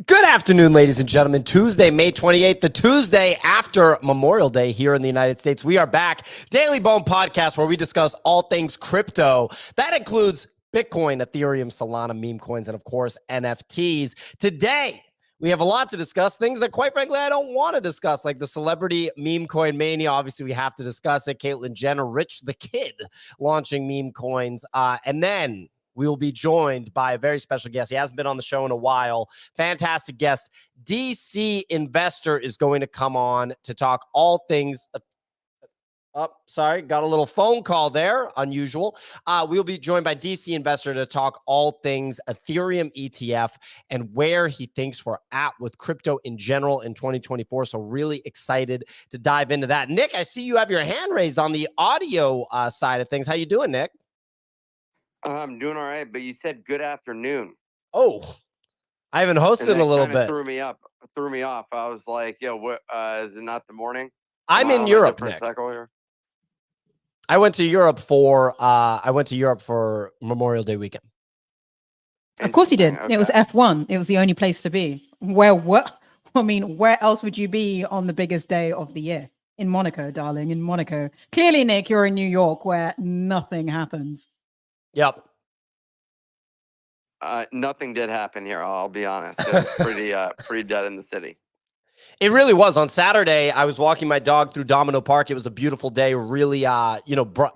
Good afternoon, ladies and gentlemen. Tuesday, May 28th, the Tuesday after Memorial Day here in the United States. We are back. Daily Bone Podcast, where we discuss all things crypto. That includes Bitcoin, Ethereum, Solana, meme coins, and of course, NFTs. Today, we have a lot to discuss, things that, quite frankly, I don't want to discuss, like the celebrity meme coin mania. Obviously, we have to discuss it. Caitlyn Jenner, Rich the Kid, launching meme coins. And then we will be joined by a very special guest. He hasn't been on the show in a while. Fantastic guest. DCinvestor is going to come on to talk all things. Sorry, got a little phone call there. Unusual. We'll be joined by DCinvestor to talk all things Ethereum ETF and where he thinks we're at with crypto in general in 2024. So really excited to dive into that. Nick, I see you have your hand raised on the audio side of things. How you doing, Nick? I'm doing all right, but you said good afternoon. Oh, I haven't hosted in a little bit. Threw me off. I was like, yo, what, is it not the morning? I'm in Europe, Nick. I went to Europe for Memorial Day weekend. Of course you did. Okay. It was F1. It was the only place to be. Where else would you be on the biggest day of the year? In Monaco, darling, in Monaco. Clearly, Nick, you're in New York where nothing happens. Yep. Nothing did happen here. I'll be honest. It was pretty dead in the city. It really was. On Saturday, I was walking my dog through Domino Park. It was a beautiful day, really,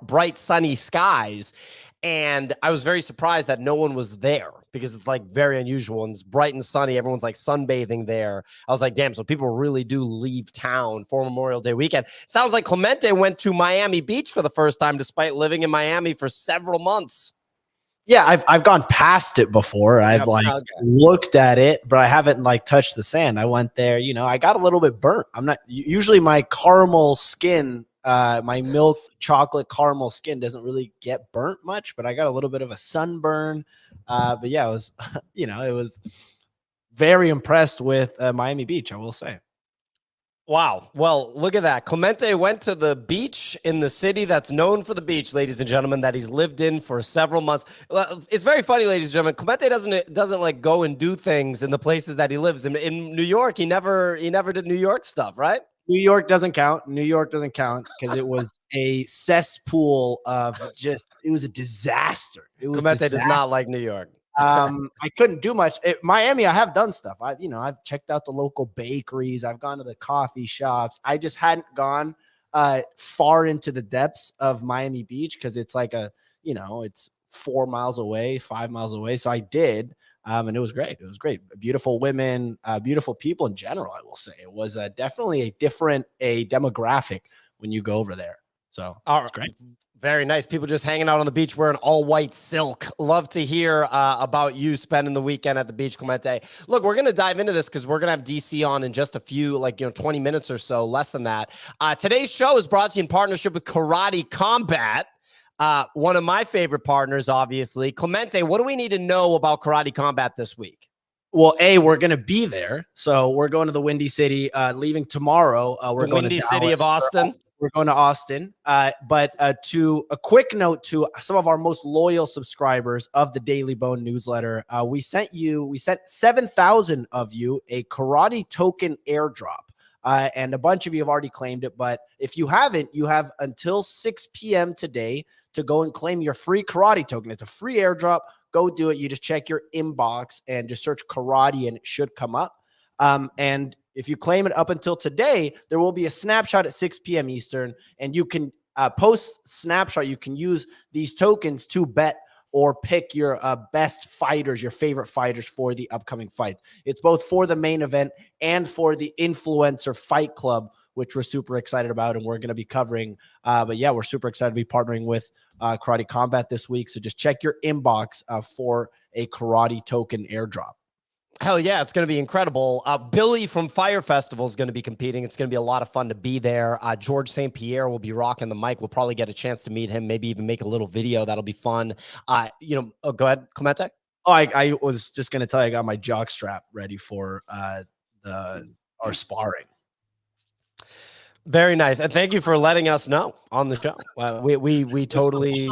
bright, sunny skies. And I was very surprised that no one was there because it's like very unusual and it's bright and sunny. Everyone's like sunbathing there. I was like, damn, so people really do leave town for Memorial Day weekend. Sounds like Clemente went to Miami Beach for the first time, despite living in Miami for several months. Yeah, I've gone past it before. I've looked at it, but I haven't touched the sand. I went there, I got a little bit burnt. I'm not usually my caramel skin, my milk chocolate caramel skin doesn't really get burnt much, but I got a little bit of a sunburn. But yeah, it was, it was very impressed with Miami Beach, I will say. Wow. Well, look at that. Clemente went to the beach in the city that's known for the beach, ladies and gentlemen, that he's lived in for several months. It's very funny, ladies and gentlemen. Clemente doesn't like go and do things in the places that he lives. In New York, he never did New York stuff, right? New York doesn't count. New York doesn't count because it was a cesspool of it was a disaster. Clemente does not like New York. I couldn't do much. Miami, I have done stuff. I've checked out the local bakeries. I've gone to the coffee shops. I just hadn't gone far into the depths of Miami Beach because it's like it's 4 miles away, 5 miles away. So I did. And it was great. It was great. Beautiful women, beautiful people in general, I will say. It was definitely a different demographic when you go over there. So it's great. Very nice. People just hanging out on the beach wearing all white silk. Love to hear about you spending the weekend at the beach, Clemente. Look, we're going to dive into this because we're going to have DC on in just a few, 20 minutes or so, less than that. Today's show is brought to you in partnership with Karate Combat. One of my favorite partners, obviously. Clemente, what do we need to know about Karate Combat this week? Well, we're going to be there. So we're going to the Windy City, leaving tomorrow. We're going Windy to City of Austin. We're going to Austin. But to a quick note to some of our most loyal subscribers of the Daily Bone newsletter, we sent 7,000 of you a karate token airdrop. And a bunch of you have already claimed it. But if you haven't, you have until 6 p.m. today to go and claim your free karate token. It's a free airdrop. Go do it. You just check your inbox and just search karate and it should come up. And if you claim it up until today, there will be a snapshot at 6 p.m. Eastern, and you can post snapshot. You can use these tokens to bet or pick your best fighters, your favorite fighters for the upcoming fight. It's both for the main event and for the influencer fight club, which we're super excited about and we're going to be covering. But yeah, we're super excited to be partnering with Karate Combat this week. So just check your inbox for a karate token airdrop. Hell yeah, it's going to be incredible. Billy from Fire Festival is going to be competing. It's going to be a lot of fun to be there. George St. Pierre will be rocking the mic. We'll probably get a chance to meet him, maybe even make a little video. That'll be fun. Go ahead, Clemente. Oh, I was just going to tell you, I got my jock strap ready for our sparring. Very nice. And thank you for letting us know on the show. We totally,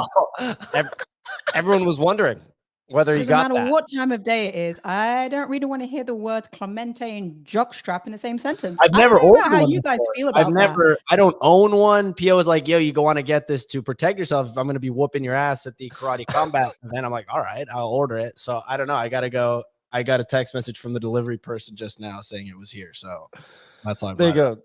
everyone was wondering. whether you Doesn't got matter that. what time of day it is. I don't really want to hear the words Clemente and jockstrap in the same sentence. I've I don't never know owned about how one you guys before. feel about that. I don't own one. Pio was like, yo, you go want to get this to protect yourself. If I'm going to be whooping your ass at the karate combat event, I'm like, all right, I'll order it. So I don't know. I got a text message from the delivery person just now saying it was here. So that's all. There you go.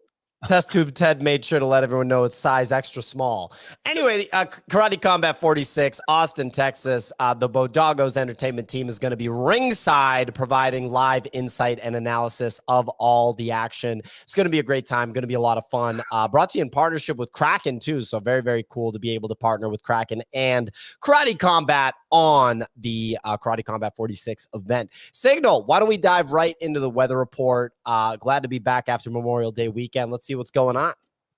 Test Tube Ted made sure to let everyone know it's size extra small. Anyway, Karate Combat 46, Austin, Texas. The Bodogos Entertainment team is going to be ringside providing live insight and analysis of all the action. It's going to be a great time. Going to be a lot of fun. Brought to you in partnership with Kraken, too. So very, very cool to be able to partner with Kraken and Karate Combat on the Karate Combat 46 event. Signal, why don't we dive right into the weather report? Glad to be back after Memorial Day weekend. Let's see what's going on.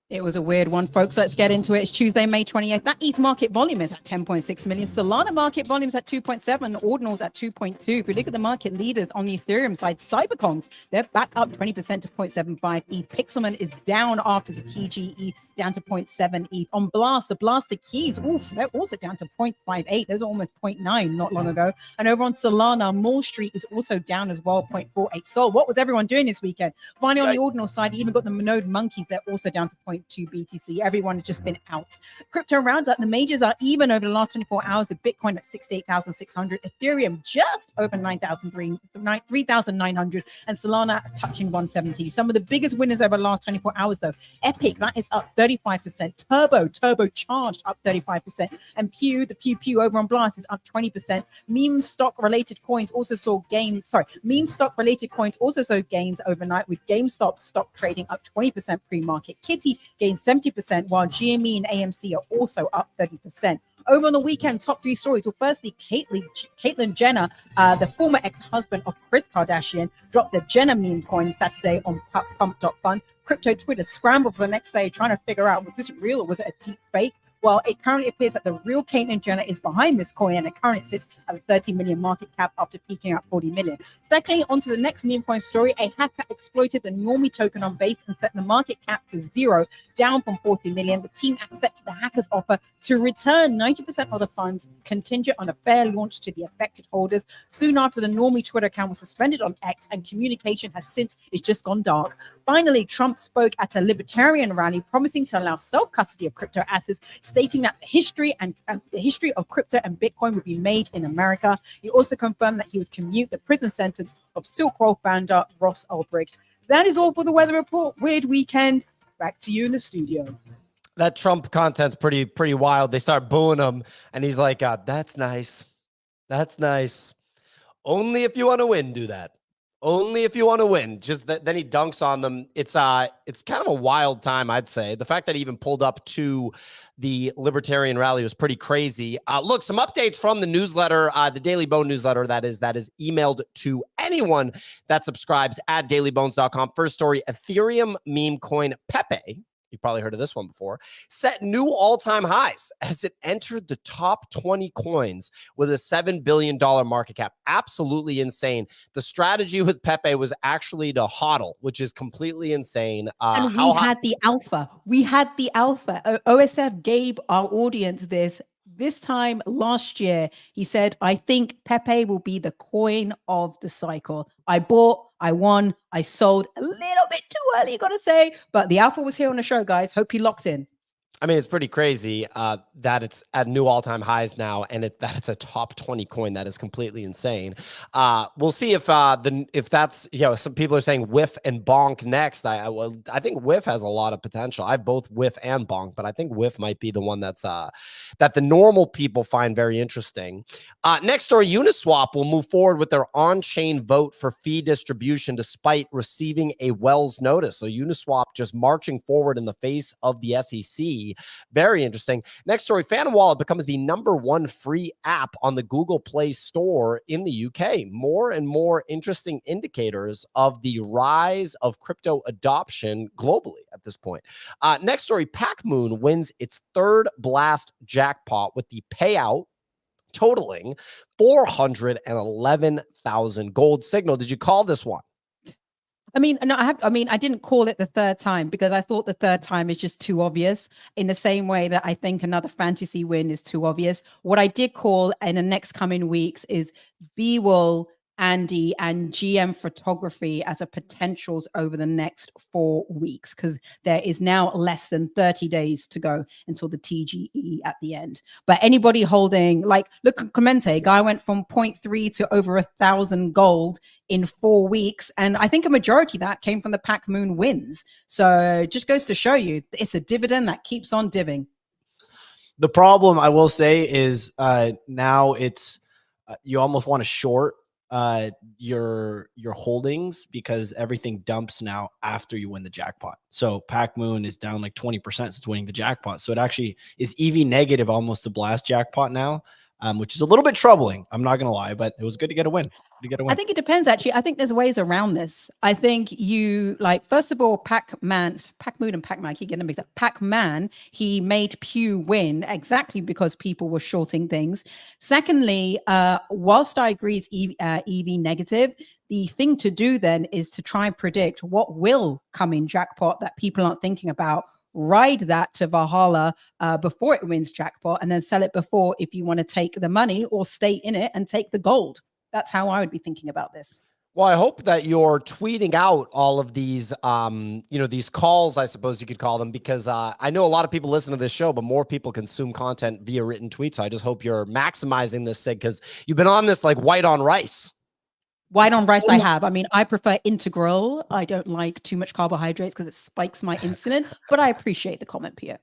It was a weird one, folks. Let's get into it. It's Tuesday, May 28th. That ETH market volume is at 10.6 million. Solana market volume is at 2.7. Ordinals at 2.2. If we look at the market leaders on the Ethereum side, Cyberkongs, they're back up 20% to 0.75 ETH. Pixelman is down after the TGE, down to 0.7 ETH. On Blast, the Blaster keys, oof, they're also down to 0.58. Those are almost 0.9 not long ago. And over on Solana, Mall Street is also down as well, 0.48. So what was everyone doing this weekend? Finally, on the ordinal side, you even got the Node Monkeys. They're also down to 0.2 BTC. Everyone has just been out. Crypto roundup. The majors are even over the last 24 hours with Bitcoin at 68,600, Ethereum just over 3,900, and Solana touching 170. Some of the biggest winners over the last 24 hours, though. Epic, that is up 35%. Turbocharged up 35%. And the Pew over on Blast is up 20%. Meme stock related coins also saw gains. Meme stock related coins also saw gains overnight, with GameStop stock trading up 20% pre-market. Kitty gained 70%, while GME and AMC are also up 30%. Over on the weekend, top three stories. Well, firstly, Caitlyn Jenner, the former ex-husband of Kris Kardashian, dropped the Jenner meme coin Saturday on pump.fun. Crypto Twitter scrambled for the next day, trying to figure out, was this real or was it a deep fake? Well, it currently appears that the real Caitlyn Jenner is behind this coin, and it currently sits at a 30 million market cap after peaking at 40 million. Secondly, onto the next meme coin story, a hacker exploited the Normie token on Base and set the market cap to 0, down from 40 million. The team accepted the hacker's offer to return 90% of the funds, contingent on a fair launch to the affected holders. Soon after, the Normie Twitter account was suspended on X, and communication has since just gone dark. Finally, Trump spoke at a libertarian rally, promising to allow self-custody of crypto assets, stating that the history of crypto and Bitcoin would be made in America. He also confirmed that he would commute the prison sentence of Silk Road founder Ross Ulbricht. That is all for the weather report. Weird weekend. Back to you in the studio. That Trump content's pretty wild. They start booing him, and he's like, "That's nice. That's nice. Only if you want to win, do that. Only if you want to win." Just then he dunks on them. It's kind of a wild time, I'd say. The fact that he even pulled up to the Libertarian rally was pretty crazy. Look, some updates from the newsletter, the Daily Bone newsletter that is emailed to anyone that subscribes at dailybones.com. First story: Ethereum meme coin Pepe, you've probably heard of this one before, set new all-time highs as it entered the top 20 coins with a $7 billion market cap. Absolutely insane. The strategy with Pepe was actually to hodl, which is completely insane. And we had the alpha. We had the alpha. OSF gave our audience this time last year. He said, I think Pepe will be the coin of the cycle. I bought, I won, I sold a little bit too early, you gotta say, but the alpha was here on the show, guys. Hope you locked in. I mean, it's pretty crazy that it's at new all-time highs now, and that it's a top 20 coin. That is completely insane. We'll see if that's, some people are saying Whiff and Bonk next. I think Whiff has a lot of potential. I have both Whiff and Bonk, but I think Whiff might be the one that the normal people find very interesting. Next story: Uniswap will move forward with their on-chain vote for fee distribution despite receiving a Wells notice. So Uniswap just marching forward in the face of the SEC. Very interesting. Next story: Phantom Wallet becomes the #1 free app on the Google Play Store in the UK. More and more interesting indicators of the rise of crypto adoption globally at this point. Next story: PacMoon wins its third blast jackpot with the payout totaling 411,000 gold. Signal, did you call this one? I mean, no, I didn't call it the third time because I thought the third time is just too obvious, in the same way that I think another fantasy win is too obvious. What I did call in the next coming weeks is B-Will, Andy, and GM Photography as a potentials over the next 4 weeks, because there is now less than 30 days to go until the TGE at the end. But anybody holding, like, look at Clemente, guy went from 0.3 to over 1,000 gold in 4 weeks, and I think a majority of that came from the Pac Moon wins. So it just goes to show you it's a dividend that keeps on divvying. The problem, I will say, is now it's you almost want to short your holdings because everything dumps now after you win the jackpot. So Pac Moon is down like 20% since winning the jackpot. So it actually is EV negative almost to blast jackpot now, which is a little bit troubling. I'm not going to lie, but it was good to get a win. I think it depends, actually. I think there's ways around this. I think you, like, first of all, Pac-Man, and Pac-Man, I keep getting them mixed up. Pac-Man, he made Pew win exactly because people were shorting things. Secondly, whilst I agree it's EV negative, the thing to do then is to try and predict what will come in jackpot that people aren't thinking about. Ride that to Valhalla before it wins jackpot, and then sell it before if you want to take the money, or stay in it and take the gold. That's how I would be thinking about this. Well, I hope that you're tweeting out all of these, these calls, I suppose you could call them, because I know a lot of people listen to this show, but more people consume content via written tweets. So I just hope you're maximizing this, Sig, because you've been on this like white on rice. White on rice, I have. I mean, I prefer integral. I don't like too much carbohydrates because it spikes my insulin, but I appreciate the comment, Pierre.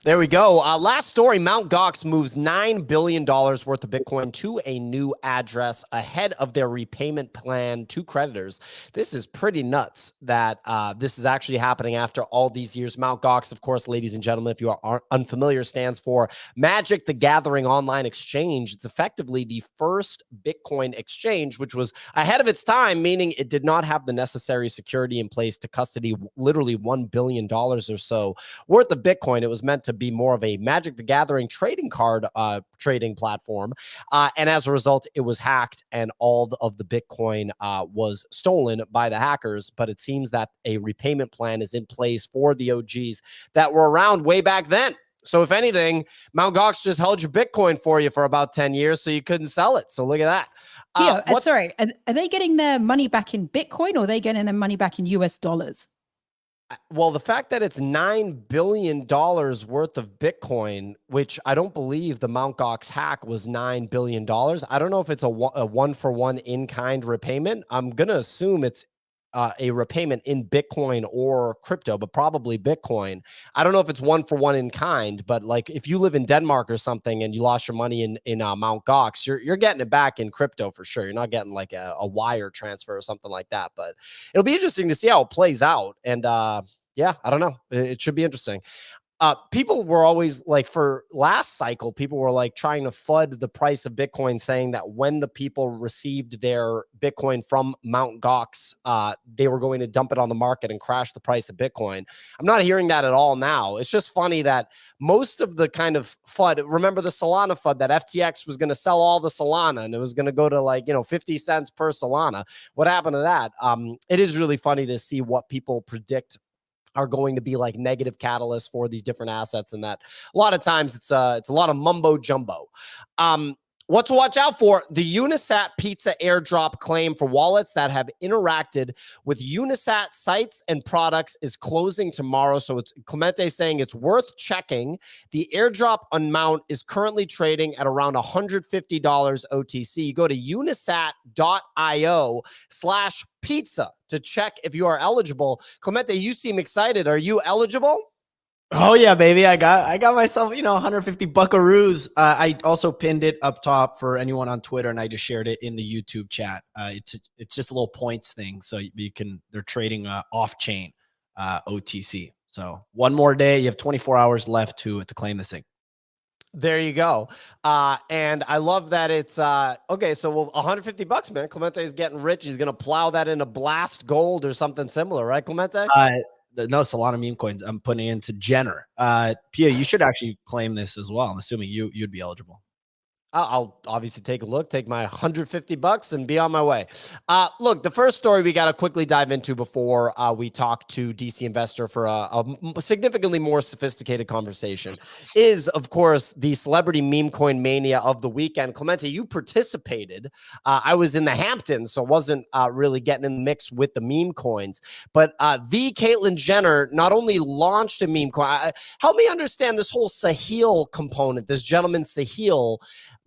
There we go. Last story, Mt. Gox moves $9 billion worth of Bitcoin to a new address ahead of their repayment plan to creditors. This is pretty nuts that this is actually happening after all these years. Mt. Gox, of course, ladies and gentlemen, if you are unfamiliar, stands for Magic the Gathering Online Exchange. It's effectively the first Bitcoin exchange, which was ahead of its time, meaning it did not have the necessary security in place to custody literally $1 billion or so worth of Bitcoin. It was meant to be more of a Magic the Gathering trading card trading platform. And as a result, it was hacked and all of the Bitcoin was stolen by the hackers. But it seems that a repayment plan is in place for the OGs that were around way back then. So if anything, Mt. Gox just held your Bitcoin for you for about 10 years so you couldn't sell it. So look at that. Sorry, are they getting their money back in Bitcoin, or are they getting their money back in US dollars? Well, the fact that it's $9 billion worth of Bitcoin, which I don't believe the Mt. Gox hack was $9 billion. I don't know if it's a one-for-one in-kind repayment. I'm going to assume it's a repayment in Bitcoin or crypto, but probably Bitcoin. I don't know if it's one-for-one in kind, but like if you live in Denmark or something and you lost your money in Mt. Gox, you're getting it back in crypto for sure. You're not getting like a wire transfer or something like that, but it'll be interesting to see how it plays out. And yeah, I don't know. It should be interesting. People were always like, for last cycle, people were like trying to FUD the price of Bitcoin, saying that when the people received their Bitcoin from Mt. Gox, they were going to dump it on the market and crash the price of Bitcoin. I'm not hearing that at all now. It's just funny that most of the kind of FUD, remember the Solana FUD, that FTX was going to sell all the Solana and it was going to go to like, 50 cents per Solana. What happened to that? It is really funny to see what people predict are going to be like negative catalysts for these different assets, and that a lot of times it's a lot of mumbo jumbo. What to watch out for: the Unisat Pizza airdrop claim for wallets that have interacted with Unisat sites and products is closing tomorrow. So it's Clemente saying it's worth checking. The airdrop amount is currently trading at around $150 OTC. Go to unisat.io/pizza to check if you are eligible. Clemente, you seem excited. Are you eligible? Oh yeah, baby. I got myself, 150 buckaroos. I also pinned it up top for anyone on Twitter, and I just shared it in the YouTube chat. It's just a little points thing. So they're trading off chain OTC. So one more day, you have 24 hours left to claim this thing. There you go. And I love that it's okay. So $150, man. Clemente is getting rich. He's going to plow that into Blast Gold or something similar, right, Clemente? No, Solana meme coins. I'm putting into Jenner. Pia, you should actually claim this as well. I'm assuming you'd be eligible. I'll obviously take a look, take my $150 and be on my way. Look, the first story we got to quickly dive into before we talk to DCinvestor for a significantly more sophisticated conversation is, of course, the celebrity meme coin mania of the weekend. Clemente, you participated. I was in the Hamptons, so wasn't really getting in the mix with the meme coins. But the Caitlyn Jenner not only launched a meme coin. Help me understand this whole Sahil component, this gentleman Sahil,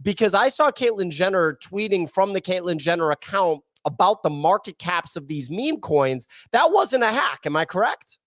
because I saw Caitlyn Jenner tweeting from the Caitlyn Jenner account about the market caps of these meme coins. That wasn't a hack. Am I correct?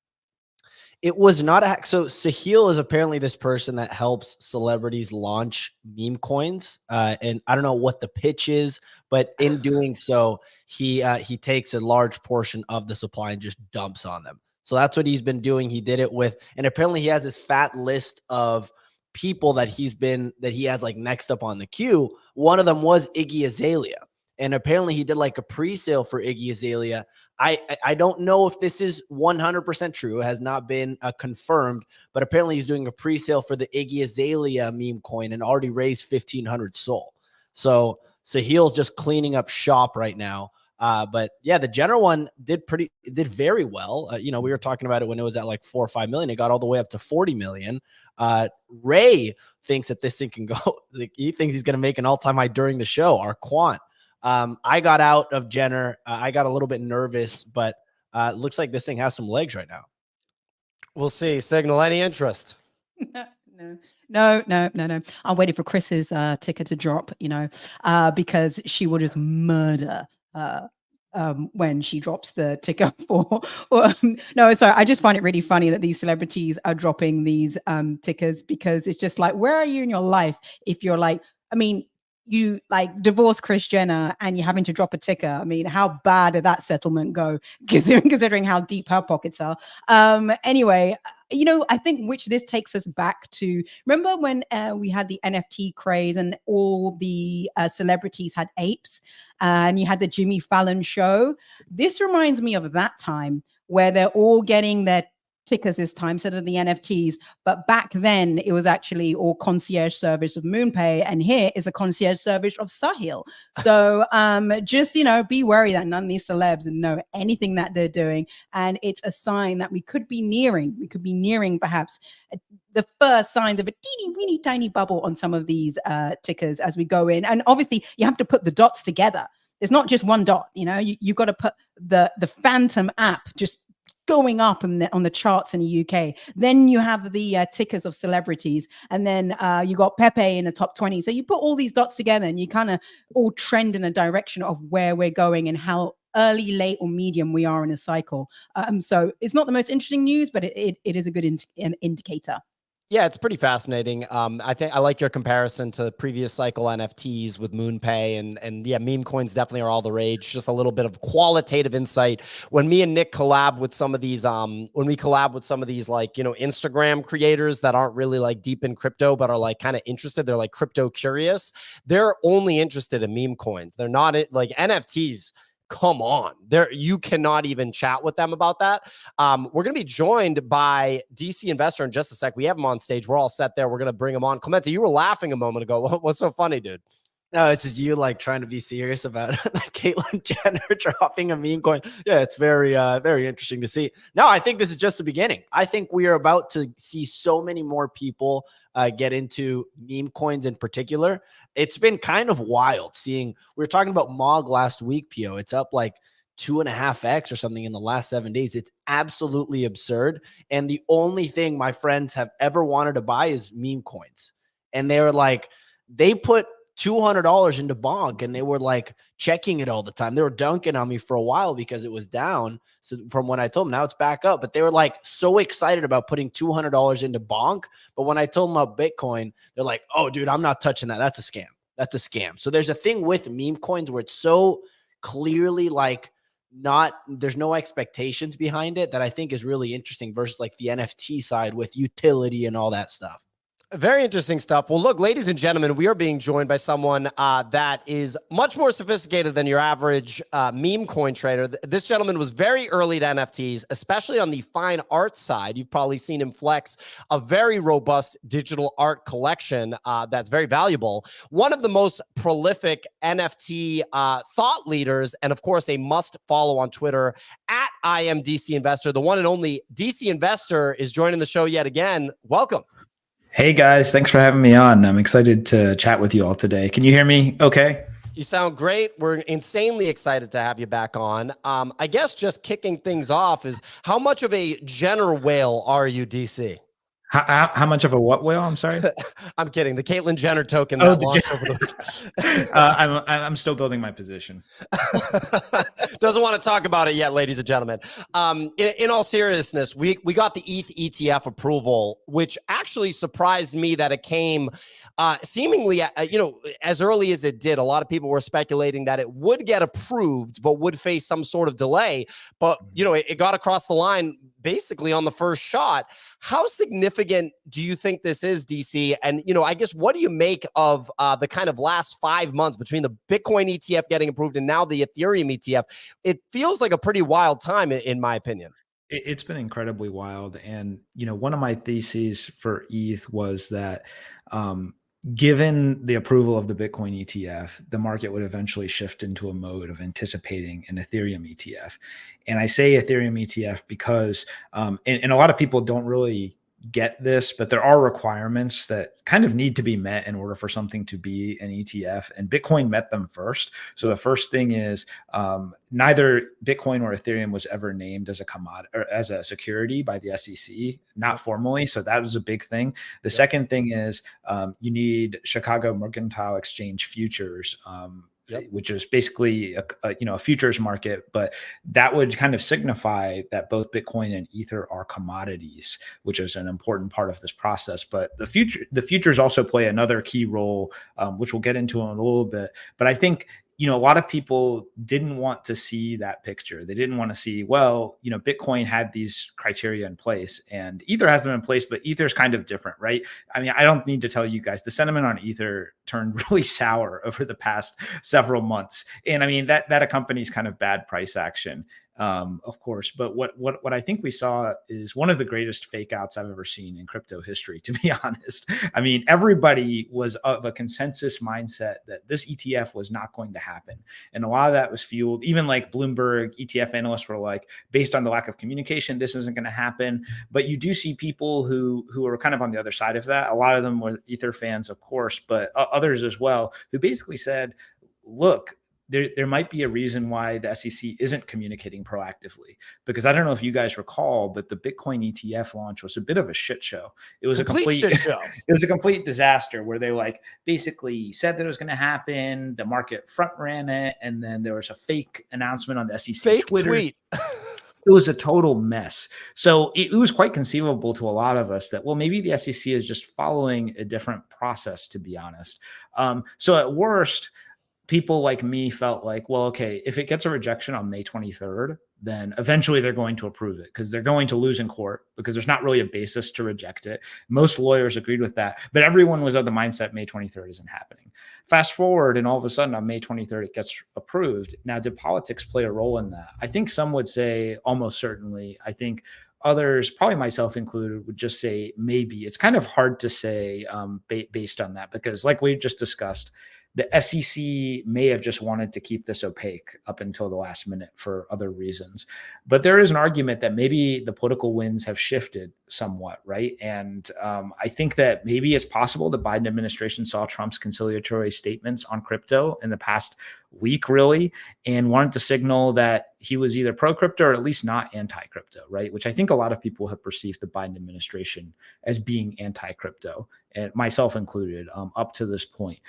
It was not a hack. So Sahil is apparently this person that helps celebrities launch meme coins. And I don't know what the pitch is, but in doing so, he takes a large portion of the supply and just dumps on them. So that's what he's been doing. He did it with, and apparently he has this fat list of people that he has like next up on the queue. One of them was Iggy Azalea. And apparently he did like a pre-sale for Iggy Azalea. I don't know if this is 100% true. It has not been confirmed, but apparently he's doing a pre-sale for the Iggy Azalea meme coin and already raised 1,500 SOL. So Sahil's just cleaning up shop right now. But yeah, the Jenner one did very well. You know, we were talking about it when it was at like 4 or 5 million. It got all the way up to 40 million. Ray thinks that this thing can go. Like, he thinks he's going to make an all-time high during the show. Our quant. I got out of Jenner. I got a little bit nervous, but it looks like this thing has some legs right now. We'll see. Signal, any interest? No. I'm waiting for Chris's ticker to drop, because she will just murder when she drops the ticker no, sorry. I just find it really funny that these celebrities are dropping these tickers, because it's just like, where are you in your life if you're like, I mean, you like divorce Kris Jenner and you're having to drop a ticker. I mean, how bad did that settlement go, considering how deep her pockets are? Anyway, I think which this takes us back to, remember when we had the NFT craze and all the celebrities had apes and you had the Jimmy Fallon show? This reminds me of that time where they're all getting their tickers this time instead of the NFTs. But back then it was actually all concierge service of MoonPay, and here is a concierge service of Sahil. So just be wary that none of these celebs know anything that they're doing, and it's a sign that we could be nearing perhaps the first signs of a teeny weeny tiny bubble on some of these tickers as we go in. And obviously you have to put the dots together. It's not just one dot. You've got to put the Phantom app just going up on the charts in the UK. Then you have the tickers of celebrities, and then you got Pepe in the top 20. So you put all these dots together and you kind of all trend in a direction of where we're going and how early, late, or medium we are in a cycle. So it's not the most interesting news, but it is a good indicator. Yeah, it's pretty fascinating. I think I like your comparison to previous cycle NFTs with MoonPay, and yeah, meme coins definitely are all the rage. Just a little bit of qualitative insight. When me and Nick collab with some of these, like, Instagram creators that aren't really like deep in crypto, but are like kind of interested, they're like crypto curious. They're only interested in meme coins. They're not like NFTs. Come on, you cannot even chat with them about that. We're going to be joined by DCinvestor in just a sec. We have him on stage. We're all set there. We're going to bring him on. Clemente, you were laughing a moment ago. What's so funny, dude? No, it's just you like trying to be serious about Caitlyn Jenner dropping a meme coin. Yeah, it's very, very interesting to see. No, I think this is just the beginning. I think we are about to see so many more people get into meme coins in particular. It's been kind of wild seeing, we were talking about MOG last week, Pio. It's up like 2.5x or something in the last 7 days. It's absolutely absurd. And the only thing my friends have ever wanted to buy is meme coins. And they were like, they put $200 into Bonk and they were like checking it all the time. They were dunking on me for a while because it was down. So from when I told them, now it's back up, but they were like so excited about putting $200 into Bonk. But when I told them about Bitcoin, they're like, oh dude, I'm not touching that. That's a scam. That's a scam. So there's a thing with meme coins where it's so clearly like there's no expectations behind it that I think is really interesting versus like the NFT side with utility and all that stuff. Very interesting stuff. Well, look, ladies and gentlemen, we are being joined by someone that is much more sophisticated than your average meme coin trader. This gentleman was very early to NFTs, especially on the fine art side. You've probably seen him flex a very robust digital art collection that's very valuable. One of the most prolific NFT thought leaders, and of course, a must follow on Twitter at I am DCinvestor. The one and only DCinvestor is joining the show yet again. Welcome. Hey guys, thanks for having me on. I'm excited to chat with you all today. Can you hear me okay? You sound great. We're insanely excited to have you back on. I guess just kicking things off is, how much of a Jenner whale are you, DC? How much of a what whale? I'm sorry. I'm kidding. The Caitlyn Jenner token that launched over the I'm still building my position. Doesn't want to talk about it yet, ladies and gentlemen. In all seriousness, we got the ETH ETF approval, which actually surprised me that it came seemingly, as early as it did. A lot of people were speculating that it would get approved, but would face some sort of delay. But, it got across the line basically on the first shot. How significant do you think this is, DC? And, I guess, what do you make of the kind of last 5 months between the Bitcoin ETF getting approved and now the Ethereum ETF? It feels like a pretty wild time, in my opinion. It's been incredibly wild. And, one of my theses for ETH was that given the approval of the Bitcoin ETF, the market would eventually shift into a mode of anticipating an Ethereum ETF. And I say Ethereum ETF because, and a lot of people don't really get this, but there are requirements that kind of need to be met in order for something to be an ETF, and Bitcoin met them first. So the first thing is neither Bitcoin or Ethereum was ever named as a commodity or as a security by the SEC, not formally. So that was a big thing. The second thing is you need Chicago Mercantile Exchange futures, which is basically a futures market, but that would kind of signify that both Bitcoin and Ether are commodities, which is an important part of this process. But the futures also play another key role, which we'll get into in a little bit. But I think a lot of people didn't want to see that picture. They didn't want to see, Bitcoin had these criteria in place and Ether has them in place, but Ether's kind of different, right? I mean, I don't need to tell you guys, the sentiment on Ether turned really sour over the past several months. And I mean, that accompanies kind of bad price action, of course. But what I think we saw is one of the greatest fake outs I've ever seen in crypto history, to be honest. I mean, everybody was of a consensus mindset that this ETF was not going to happen. And a lot of that was fueled, even like Bloomberg ETF analysts were like, based on the lack of communication, this isn't going to happen. But you do see people who are kind of on the other side of that. A lot of them were Ether fans, of course, but others as well, who basically said, look, there might be a reason why the SEC isn't communicating proactively, because I don't know if you guys recall, but the Bitcoin ETF launch was a bit of a shit show. It was a complete shit show. It was a complete disaster where they basically said that it was going to happen. The market front ran it. And then there was a fake announcement on the SEC Fake Twitter. tweet. It was a total mess. So it was quite conceivable to a lot of us that, maybe the SEC is just following a different process, to be honest. So at worst, people like me felt like, okay, if it gets a rejection on May 23rd, then eventually they're going to approve it because they're going to lose in court because there's not really a basis to reject it. Most lawyers agreed with that, but everyone was of the mindset May 23rd isn't happening. Fast forward, and all of a sudden on May 23rd, it gets approved. Now, did politics play a role in that? I think some would say almost certainly. I think others, probably myself included, would just say maybe. It's kind of hard to say based on that because, like we just discussed, the SEC may have just wanted to keep this opaque up until the last minute for other reasons. But there is an argument that maybe the political winds have shifted somewhat, right? And I think that maybe it's possible the Biden administration saw Trump's conciliatory statements on crypto in the past week, really, and wanted to signal that he was either pro-crypto or at least not anti-crypto, right? Which I think a lot of people have perceived the Biden administration as being anti-crypto, and myself included, up to this point.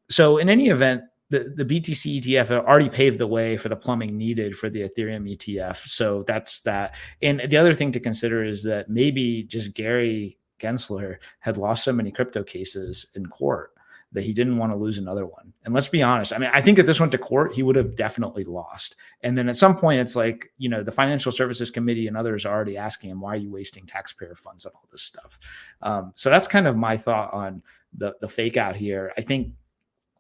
So in any event, the BTC ETF already paved the way for the plumbing needed for the Ethereum ETF. So that's that. And the other thing to consider is that maybe just Gary Gensler had lost so many crypto cases in court that he didn't want to lose another one. And let's be honest. I mean, I think if this went to court, he would have definitely lost. And then at some point, it's like, you know, the Financial Services Committee and others are already asking him, why are you wasting taxpayer funds on all this stuff? So that's kind of my thought on the fake out here. I think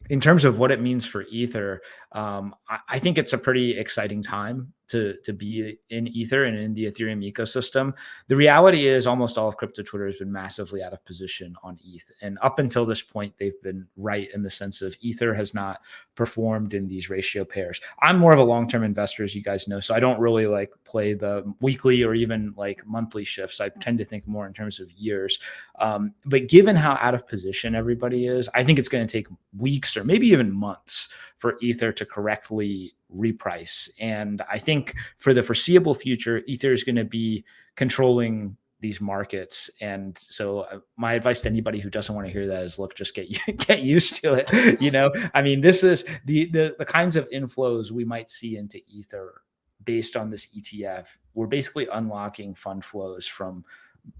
in terms of what it means for Ether, I think it's a pretty exciting time to be in Ether and in the Ethereum ecosystem. The reality is almost all of crypto Twitter has been massively out of position on ETH. And up until this point, they've been right in the sense of Ether has not performed in these ratio pairs. I'm more of a long-term investor, as you guys know, so I don't really like play the weekly or even like monthly shifts. I tend to think more in terms of years. But given how out of position everybody is, I think it's going to take weeks or maybe even months for Ether to correctly reprice. And I think for the foreseeable future, Ether is going to be controlling these markets. And so my advice to anybody who doesn't want to hear that is, look, just get used to it. You know, I mean, this is the kinds of inflows we might see into Ether based on this ETF. We're basically unlocking fund flows from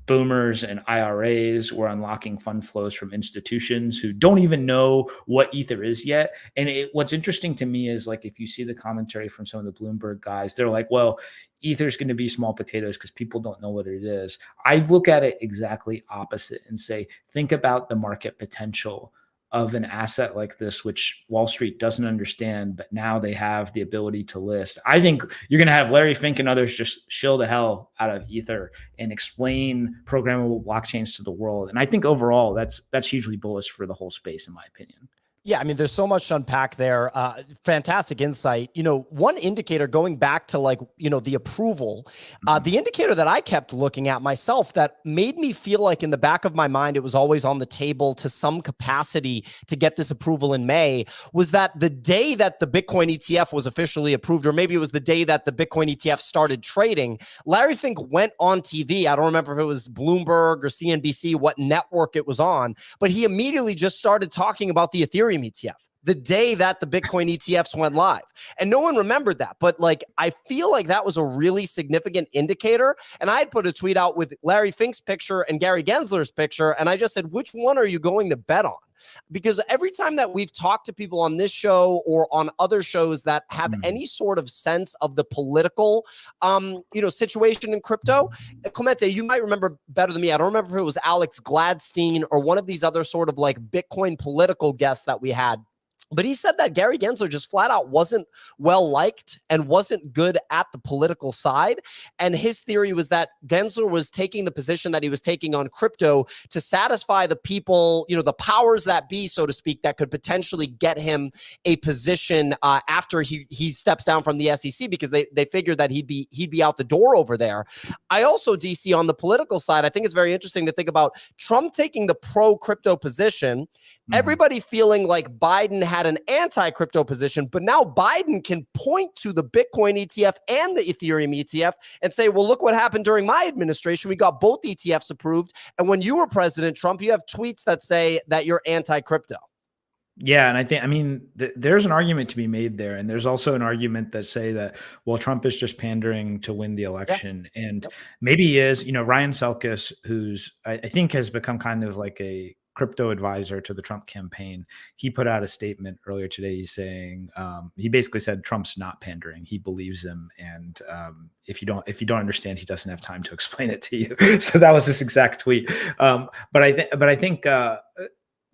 boomers and IRAs. We're unlocking fund flows from institutions who don't even know what Ether is yet. And what's interesting to me is, like, if you see the commentary from some of the Bloomberg guys, they're like, well, Ether is going to be small potatoes because people don't know what it is. I look at it exactly opposite and say, think about the market potential of an asset like this, which Wall Street doesn't understand, but now they have the ability to list. I think you're going to have Larry Fink and others just shill the hell out of Ether and explain programmable blockchains to the world. And I think overall that's hugely bullish for the whole space, in my opinion. Yeah, I mean, there's so much to unpack there. Fantastic insight. You know, one indicator going back to, like, you know, the approval, the indicator that I kept looking at myself that made me feel like in the back of my mind, it was always on the table to some capacity to get this approval in May, was that the day that the Bitcoin ETF was officially approved, or maybe it was the day that the Bitcoin ETF started trading, Larry Fink went on TV. I don't remember if it was Bloomberg or CNBC, what network it was on, but he immediately just started talking about the Ethereum ETF the day that the Bitcoin ETFs went live. And no one remembered that. But, like, I feel like that was a really significant indicator. And I had put a tweet out with Larry Fink's picture and Gary Gensler's picture. And I just said, which one are you going to bet on? Because every time that we've talked to people on this show or on other shows that have any sort of sense of the political, you know, situation in crypto, Clemente, you might remember better than me. I don't remember if it was Alex Gladstein or one of these other sort of like Bitcoin political guests that we had. But he said that Gary Gensler just flat out wasn't well liked and wasn't good at the political side. And his theory was that Gensler was taking the position that he was taking on crypto to satisfy the people, you know, the powers that be, so to speak, that could potentially get him a position after he steps down from the SEC, because they figured that he'd be out the door over there. I also, DC, on the political side, I think it's very interesting to think about Trump taking the pro-crypto position, everybody feeling like Biden had an anti-crypto position, but now Biden can point to the Bitcoin ETF and the Ethereum ETF and say, well, look what happened during my administration. We got both ETFs approved. And when you were President Trump, you have tweets that say that you're anti-crypto. Yeah. And I mean, there's an argument to be made there. And there's also an argument that say that, well, Trump is just pandering to win the election. Yeah. And maybe he is, you know, Ryan Selkis, who's, I think has become kind of like a crypto advisor to the Trump campaign. He put out a statement earlier today. He's saying, he basically said Trump's not pandering. He believes him. And if you don't understand, he doesn't have time to explain it to you. So that was this exact tweet. But I think,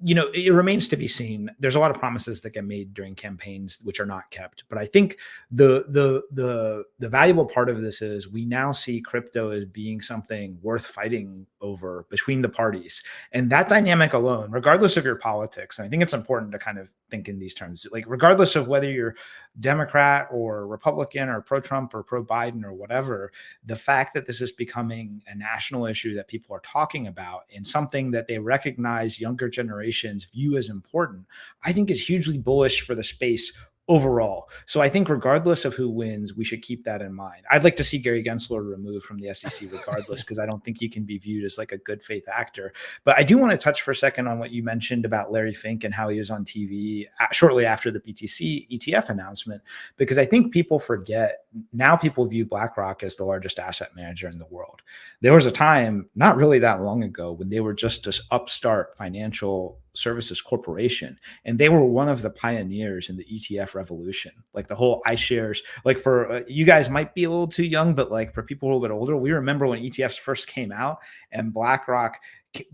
you know, it remains to be seen. There's a lot of promises that get made during campaigns which are not kept. But I think the valuable part of this is we now see crypto as being something worth fighting over between the parties. And that dynamic alone, regardless of your politics, and I think it's important to kind of think in these terms, like regardless of whether you're Democrat or Republican or pro-Trump or pro-Biden or whatever, the fact that this is becoming a national issue that people are talking about and something that they recognize younger generations view as important, I think is hugely bullish for the space overall. So I think regardless of who wins, we should keep that in mind. I'd like to see Gary Gensler removed from the SEC regardless, because I don't think he can be viewed as like a good faith actor. But I do want to touch for a second on what you mentioned about Larry Fink and how he was on TV shortly after the BTC ETF announcement, because I think people forget, now people view BlackRock as the largest asset manager in the world. There was a time not really that long ago when they were just this upstart financial Services Corporation, and they were one of the pioneers in the ETF revolution. Like the whole iShares, like for you guys might be a little too young, but like for people a little bit older, we remember when ETFs first came out and BlackRock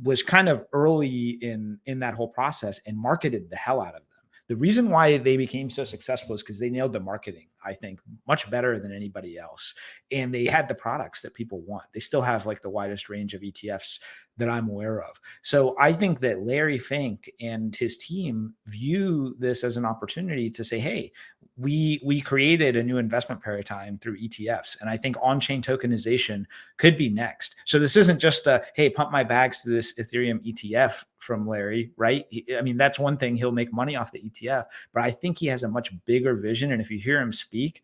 was kind of early in that whole process and marketed the hell out of them. The reason why they became so successful is because they nailed the marketing, I think, much better than anybody else. And they had the products that people want. They still have like the widest range of ETFs that I'm aware of. So I think that Larry Fink and his team view this as an opportunity to say, hey, we created a new investment paradigm through ETFs. And I think on-chain tokenization could be next. So this isn't just a, hey, pump my bags to this Ethereum ETF from Larry, right? I mean, that's one thing. He'll make money off the ETF, but I think he has a much bigger vision. And if you hear him speak,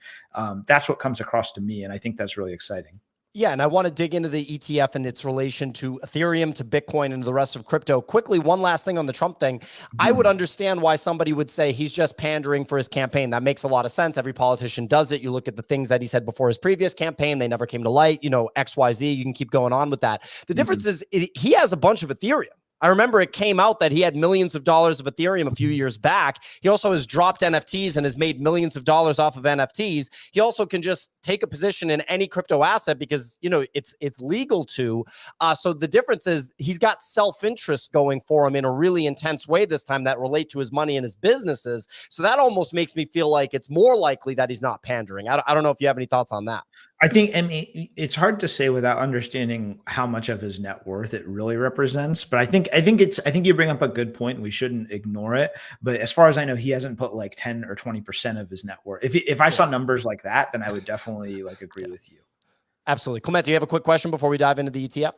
that's what comes across to me. And I think that's really exciting. Yeah, and I want to dig into the ETF and its relation to Ethereum, to Bitcoin, and to the rest of crypto. Quickly, one last thing on the Trump thing. I would understand why somebody would say he's just pandering for his campaign. That makes a lot of sense. Every politician does it. You look at the things that he said before his previous campaign, they never came to light. You know, XYZ, you can keep going on with that. The difference is he has a bunch of Ethereum. I remember it came out that he had millions of dollars of Ethereum a few years back. He also has dropped NFTs and has made millions of dollars off of NFTs. He also can just take a position in any crypto asset because, you know, it's legal to. So the difference is he's got self-interest going for him in a really intense way this time that relate to his money and his businesses. So that almost makes me feel like it's more likely that he's not pandering. I don't know if you have any thoughts on that. I think, I mean, it's hard to say without understanding how much of his net worth it really represents. But I think you bring up a good point. We shouldn't ignore it. But as far as I know, he hasn't put like 10 or 20% of his net worth. If I saw numbers like that, then I would definitely like agree with you. Absolutely. Clement, do you have a quick question before we dive into the ETF?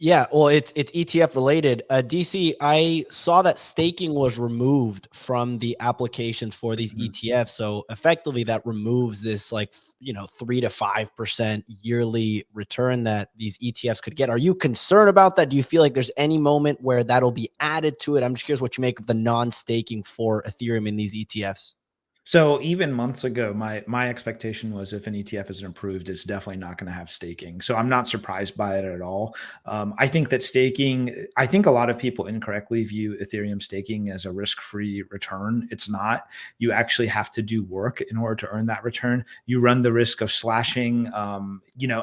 Yeah, well, it's ETF related. DC, I saw that staking was removed from the applications for these ETFs. So effectively, that removes this 3 to 5% yearly return that these ETFs could get. Are you concerned about that? Do you feel like there's any moment where that'll be added to it? I'm just curious what you make of the non-staking for Ethereum in these ETFs. So even months ago, my expectation was if an ETF is approved, it's definitely not going to have staking. So I'm not surprised by it at all. I think that I think a lot of people incorrectly view Ethereum staking as a risk-free return. It's not. You actually have to do work in order to earn that return. You run the risk of slashing. I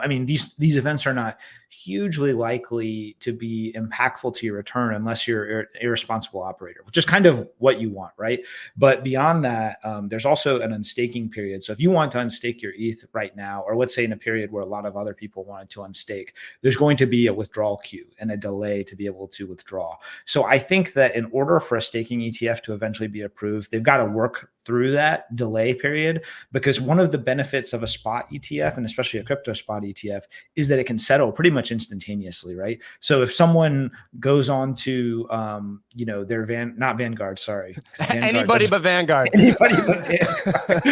mean, these events are not hugely likely to be impactful to your return unless you're an irresponsible operator, which is kind of what you want, right? But beyond that, there's also an unstaking period. So if you want to unstake your ETH right now, or let's say in a period where a lot of other people wanted to unstake, there's going to be a withdrawal queue and a delay to be able to withdraw. So I think that in order for a staking ETF to eventually be approved, they've got to work through that delay period, because one of the benefits of a spot ETF, and especially a crypto spot ETF, is that it can settle pretty much instantaneously, right? So if someone goes on to, not Vanguard, sorry. Anybody but Vanguard. Anybody but Vanguard.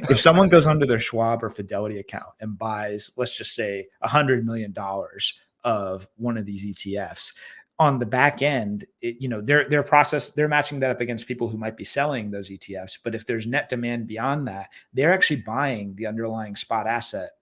If someone goes onto their Schwab or Fidelity account and buys, let's just say $100 million of one of these ETFs, on the back end, they're matching that up against people who might be selling those ETFs. But if there's net demand beyond that, they're actually buying the underlying spot asset,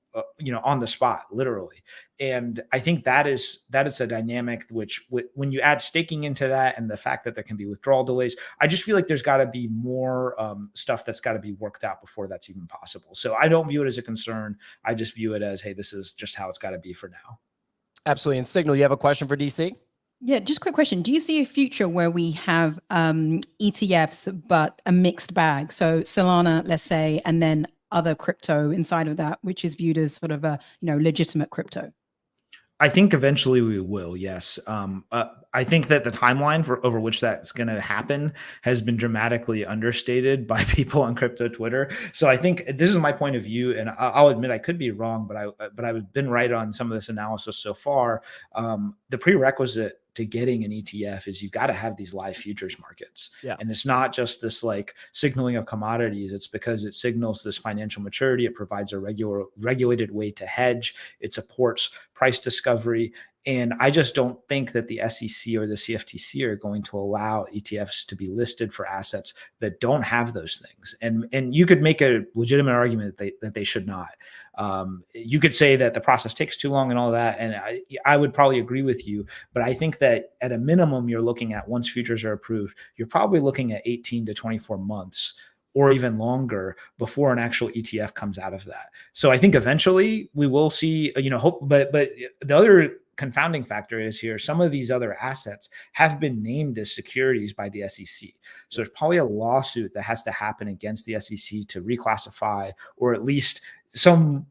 on the spot, literally. And I think that is a dynamic which, when you add staking into that and the fact that there can be withdrawal delays, I just feel like there's got to be more stuff that's got to be worked out before that's even possible. So I don't view it as a concern. I just view it as, hey, this is just how it's got to be for now. Absolutely. And Signal, you have a question for DC? Yeah, just a quick question. Do you see a future where we have ETFs, but a mixed bag? So Solana, let's say, and then other crypto inside of that, which is viewed as sort of a legitimate crypto? I think eventually we will, yes. I think that the timeline over which that's going to happen has been dramatically understated by people on crypto Twitter. So I think this is my point of view, and I'll admit I could be wrong, but I've been right on some of this analysis so far. The prerequisite to getting an ETF is you got to have these live futures markets. Yeah. And it's not just this like signaling of commodities. It's because it signals this financial maturity. It provides a regulated way to hedge. It supports price discovery. And I just don't think that the SEC or the CFTC are going to allow ETFs to be listed for assets that don't have those things. And you could make a legitimate argument that they should not. You could say that the process takes too long and all that. And I would probably agree with you. But I think that at a minimum, you're looking at, once futures are approved, you're probably looking at 18 to 24 months or even longer before an actual ETF comes out of that. So I think eventually we will see, hope, but the other confounding factor is here, some of these other assets have been named as securities by the SEC. So there's probably a lawsuit that has to happen against the SEC to reclassify, or at least some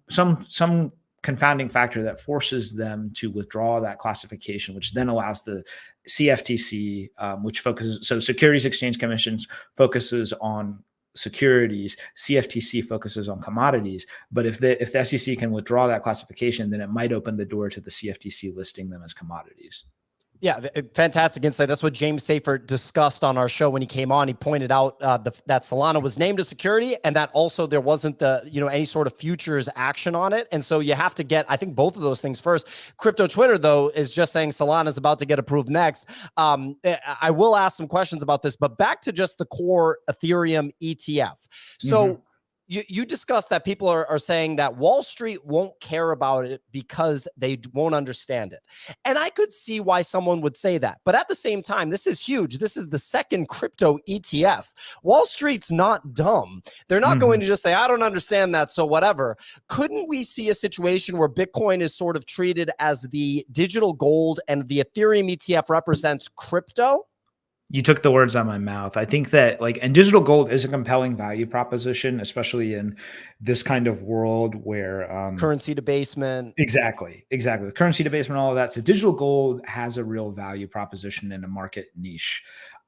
confounding factor that forces them to withdraw that classification, which then allows the CFTC, which focuses, so Securities Exchange Commissions focuses on securities, CFTC focuses on commodities. But if the SEC can withdraw that classification, then it might open the door to the CFTC listing them as commodities. Yeah, fantastic insight. That's what James Safer discussed on our show when he came on. He pointed out that Solana was named a security, and that also there wasn't any sort of futures action on it. And so you have to get, I think, both of those things first. Crypto Twitter, though, is just saying Solana is about to get approved next. I will ask some questions about this, but back to just the core Ethereum ETF. So you discussed that people are saying that Wall Street won't care about it because they won't understand it. And I could see why someone would say that. But at the same time, this is huge. This is the second crypto ETF. Wall Street's not dumb. They're not going to just say, I don't understand that, so whatever. Couldn't we see a situation where Bitcoin is sort of treated as the digital gold and the Ethereum ETF represents crypto? You took the words out of my mouth. I think that and digital gold is a compelling value proposition, especially in this kind of world where currency debasement. Exactly. The currency debasement, all of that. So digital gold has a real value proposition in a market niche.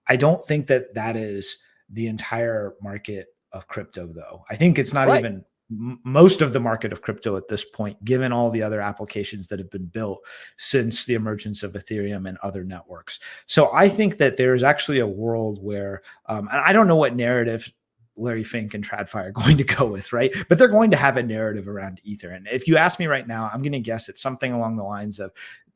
I don't think that that is the entire market of crypto, though. I think it's not even most of the market of crypto at this point, given all the other applications that have been built since the emergence of Ethereum and other networks. So I think that there's actually a world where, and I don't know what narrative Larry Fink and TradFi are going to go with, right? But they're going to have a narrative around Ether. And if you ask me right now, I'm going to guess it's something along the lines of,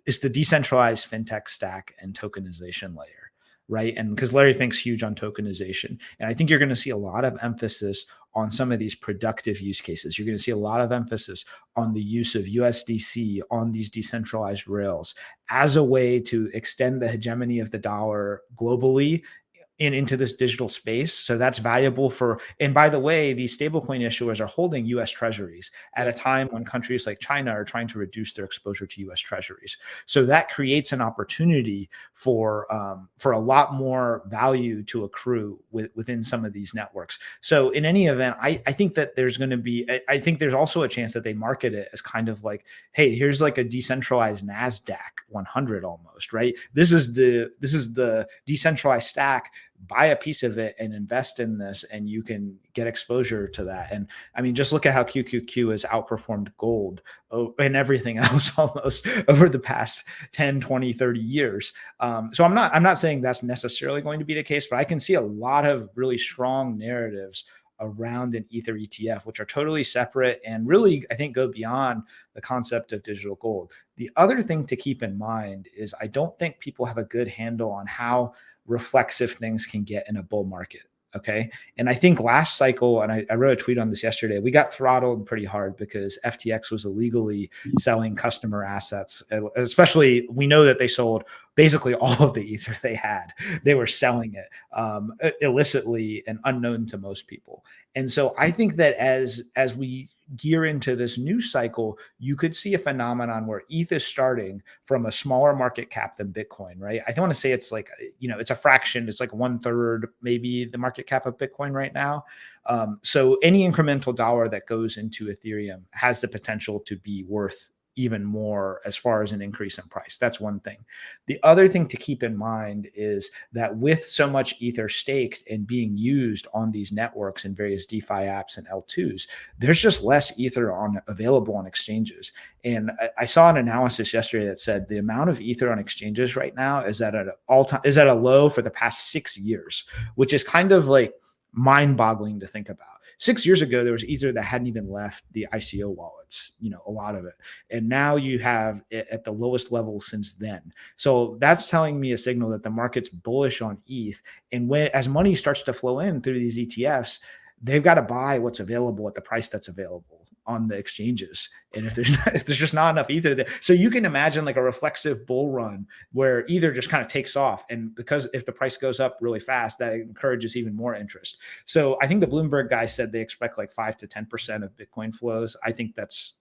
it's the decentralized fintech stack and tokenization layer, right? And because Larry Fink's huge on tokenization. And I think you're going to see a lot of emphasis on some of these productive use cases. You're going to see a lot of emphasis on the use of USDC on these decentralized rails as a way to extend the hegemony of the dollar globally into this digital space. So that's valuable for, and by the way, these stablecoin issuers are holding US treasuries at a time when countries like China are trying to reduce their exposure to US treasuries. So that creates an opportunity for a lot more value to accrue within some of these networks. So in any event, I think that there's going to be, I think there's also a chance that they market it as kind of like, hey, here's like a decentralized NASDAQ 100 almost, right? This is the decentralized stack. Buy a piece of it and invest in this, and you can get exposure to that. And I mean, just look at how QQQ has outperformed gold and everything else almost over the past 10, 20, 30 years. So I'm not saying that's necessarily going to be the case, but I can see a lot of really strong narratives around an Ether ETF, which are totally separate and really, I think, go beyond the concept of digital gold. The other thing to keep in mind is I don't think people have a good handle on how reflexive things can get in a bull market. Okay. And I think last cycle, and I wrote a tweet on this yesterday, we got throttled pretty hard because FTX was illegally selling customer assets. Especially, we know that they sold basically all of the Ether they had. They were selling it illicitly and unknown to most people. And so I think that as we gear into this new cycle, you could see a phenomenon where ETH is starting from a smaller market cap than Bitcoin, right? I don't want to say it's like, it's a fraction. It's like 1/3, maybe the market cap of Bitcoin right now. So any incremental dollar that goes into Ethereum has the potential to be worth even more as far as an increase in price. That's one thing. The other thing to keep in mind is that with so much Ether staked and being used on these networks and various DeFi apps and L2s, there's just less Ether available on exchanges. And I saw an analysis yesterday that said the amount of Ether on exchanges right now is at a low for the past 6 years, which is kind of like mind-boggling to think about. 6 years ago, there was Ether that hadn't even left the ICO wallets, a lot of it. And now you have it at the lowest level since then. So that's telling me a signal that the market's bullish on ETH. And as money starts to flow in through these ETFs, they've got to buy what's available at the price that's available on the exchanges. And if there's just not enough Ether there, so you can imagine like a reflexive bull run where Ether just kind of takes off. And because if the price goes up really fast, that encourages even more interest. So I think the Bloomberg guy said they expect like 5 to 10% of Bitcoin flows. I think that's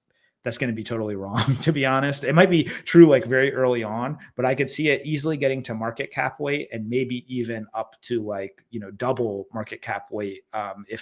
going to be totally wrong, to be honest. It might be true like very early on, but I could see it easily getting to market cap weight and maybe even up to like, double market cap weight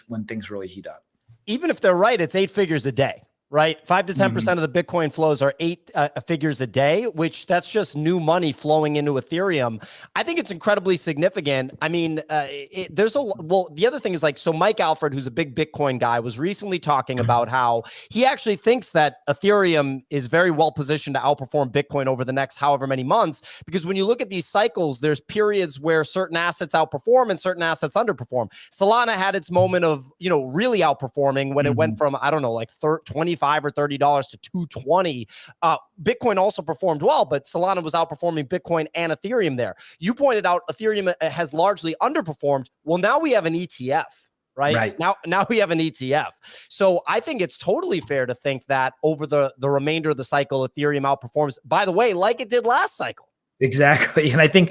when things really heat up. Even if they're right, it's 8 figures a day, right? 5 to 10% of the Bitcoin flows are 8 figures a day, which that's just new money flowing into Ethereum. I think it's incredibly significant. I mean, the other thing is like, so Mike Alfred, who's a big Bitcoin guy, was recently talking about how he actually thinks that Ethereum is very well positioned to outperform Bitcoin over the next however many months, because when you look at these cycles, there's periods where certain assets outperform and certain assets underperform. Solana had its moment of, really outperforming when it went from, I don't know, like 25 or $30 to 220. Bitcoin also performed well, but Solana was outperforming Bitcoin and Ethereum there. You pointed out Ethereum has largely underperformed. Well, now we have an ETF. Right. Now we have an ETF. So I think it's totally fair to think that over the remainder of the cycle, Ethereum outperforms, by the way, like it did last cycle. Exactly. And I think,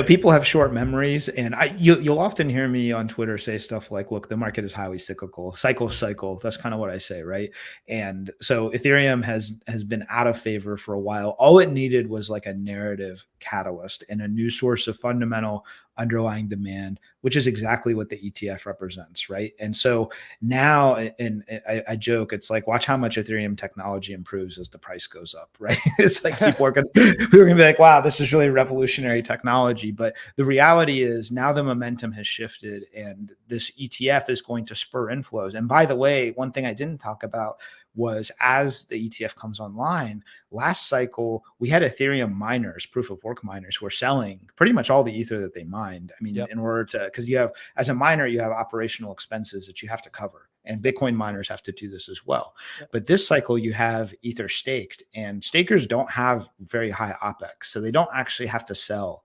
people have short memories, and you'll often hear me on Twitter say stuff like, look, the market is highly cyclical, cycle. That's kind of what I say. Right. And so Ethereum has been out of favor for a while. All it needed was like a narrative catalyst and a new source of fundamental underlying demand, which is exactly what the ETF represents, right? And so now, and I joke, it's like, watch how much Ethereum technology improves as the price goes up, right? It's like people are gonna be like, wow, this is really revolutionary technology. But the reality is now the momentum has shifted, and this ETF is going to spur inflows. And by the way, one thing I didn't talk about was as the ETF comes online, last cycle, we had Ethereum miners, proof of work miners, who are selling pretty much all the Ether that they mined. I mean, in order to, because you have, as a miner, you have operational expenses that you have to cover. And Bitcoin miners have to do this as well. But this cycle, you have Ether staked, and stakers don't have very high OpEx. So they don't actually have to sell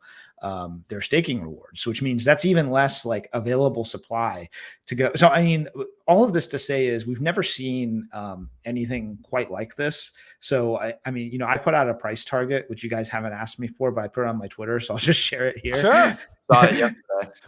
their staking rewards, which means that's even less like available supply to go. So, I mean, all of this to say is we've never seen anything quite like this. So, I mean, I put out a price target, which you guys haven't asked me for, but I put it on my Twitter. So I'll just share it here. Sure. Saw it yesterday.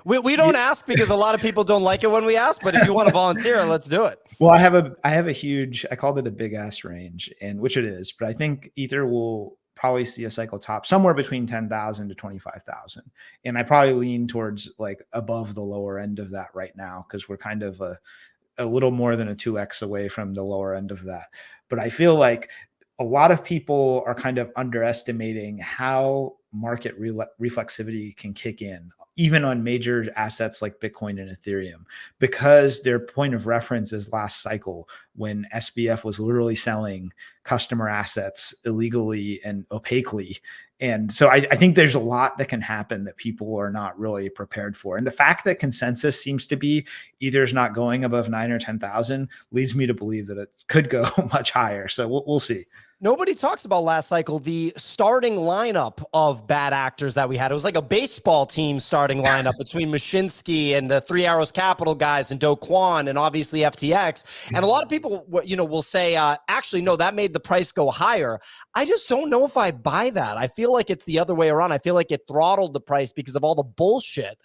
We don't ask because a lot of people don't like it when we ask, but if you want to volunteer, let's do it. Well, I have a huge, I called it a big ass range, and which it is, but I think Ether will probably see a cycle top somewhere between 10,000 to 25,000. And I probably lean towards like above the lower end of that right now, because we're kind of a little more than a 2x away from the lower end of that. But I feel like a lot of people are kind of underestimating how market reflexivity can kick in, even on major assets like Bitcoin and Ethereum, because their point of reference is last cycle when SBF was literally selling customer assets illegally and opaquely. And so I think there's a lot that can happen that people are not really prepared for. And the fact that consensus seems to be Ether's not going above 9 or 10,000 leads me to believe that it could go much higher. So we'll see. Nobody talks about last cycle, the starting lineup of bad actors that we had. It was like a baseball team starting lineup between Mashinsky and the Three Arrows Capital guys and Do Kwon and obviously FTX. And a lot of people, will say, actually, no, that made the price go higher. I just don't know if I buy that. I feel like it's the other way around. I feel like it throttled the price because of all the bullshit.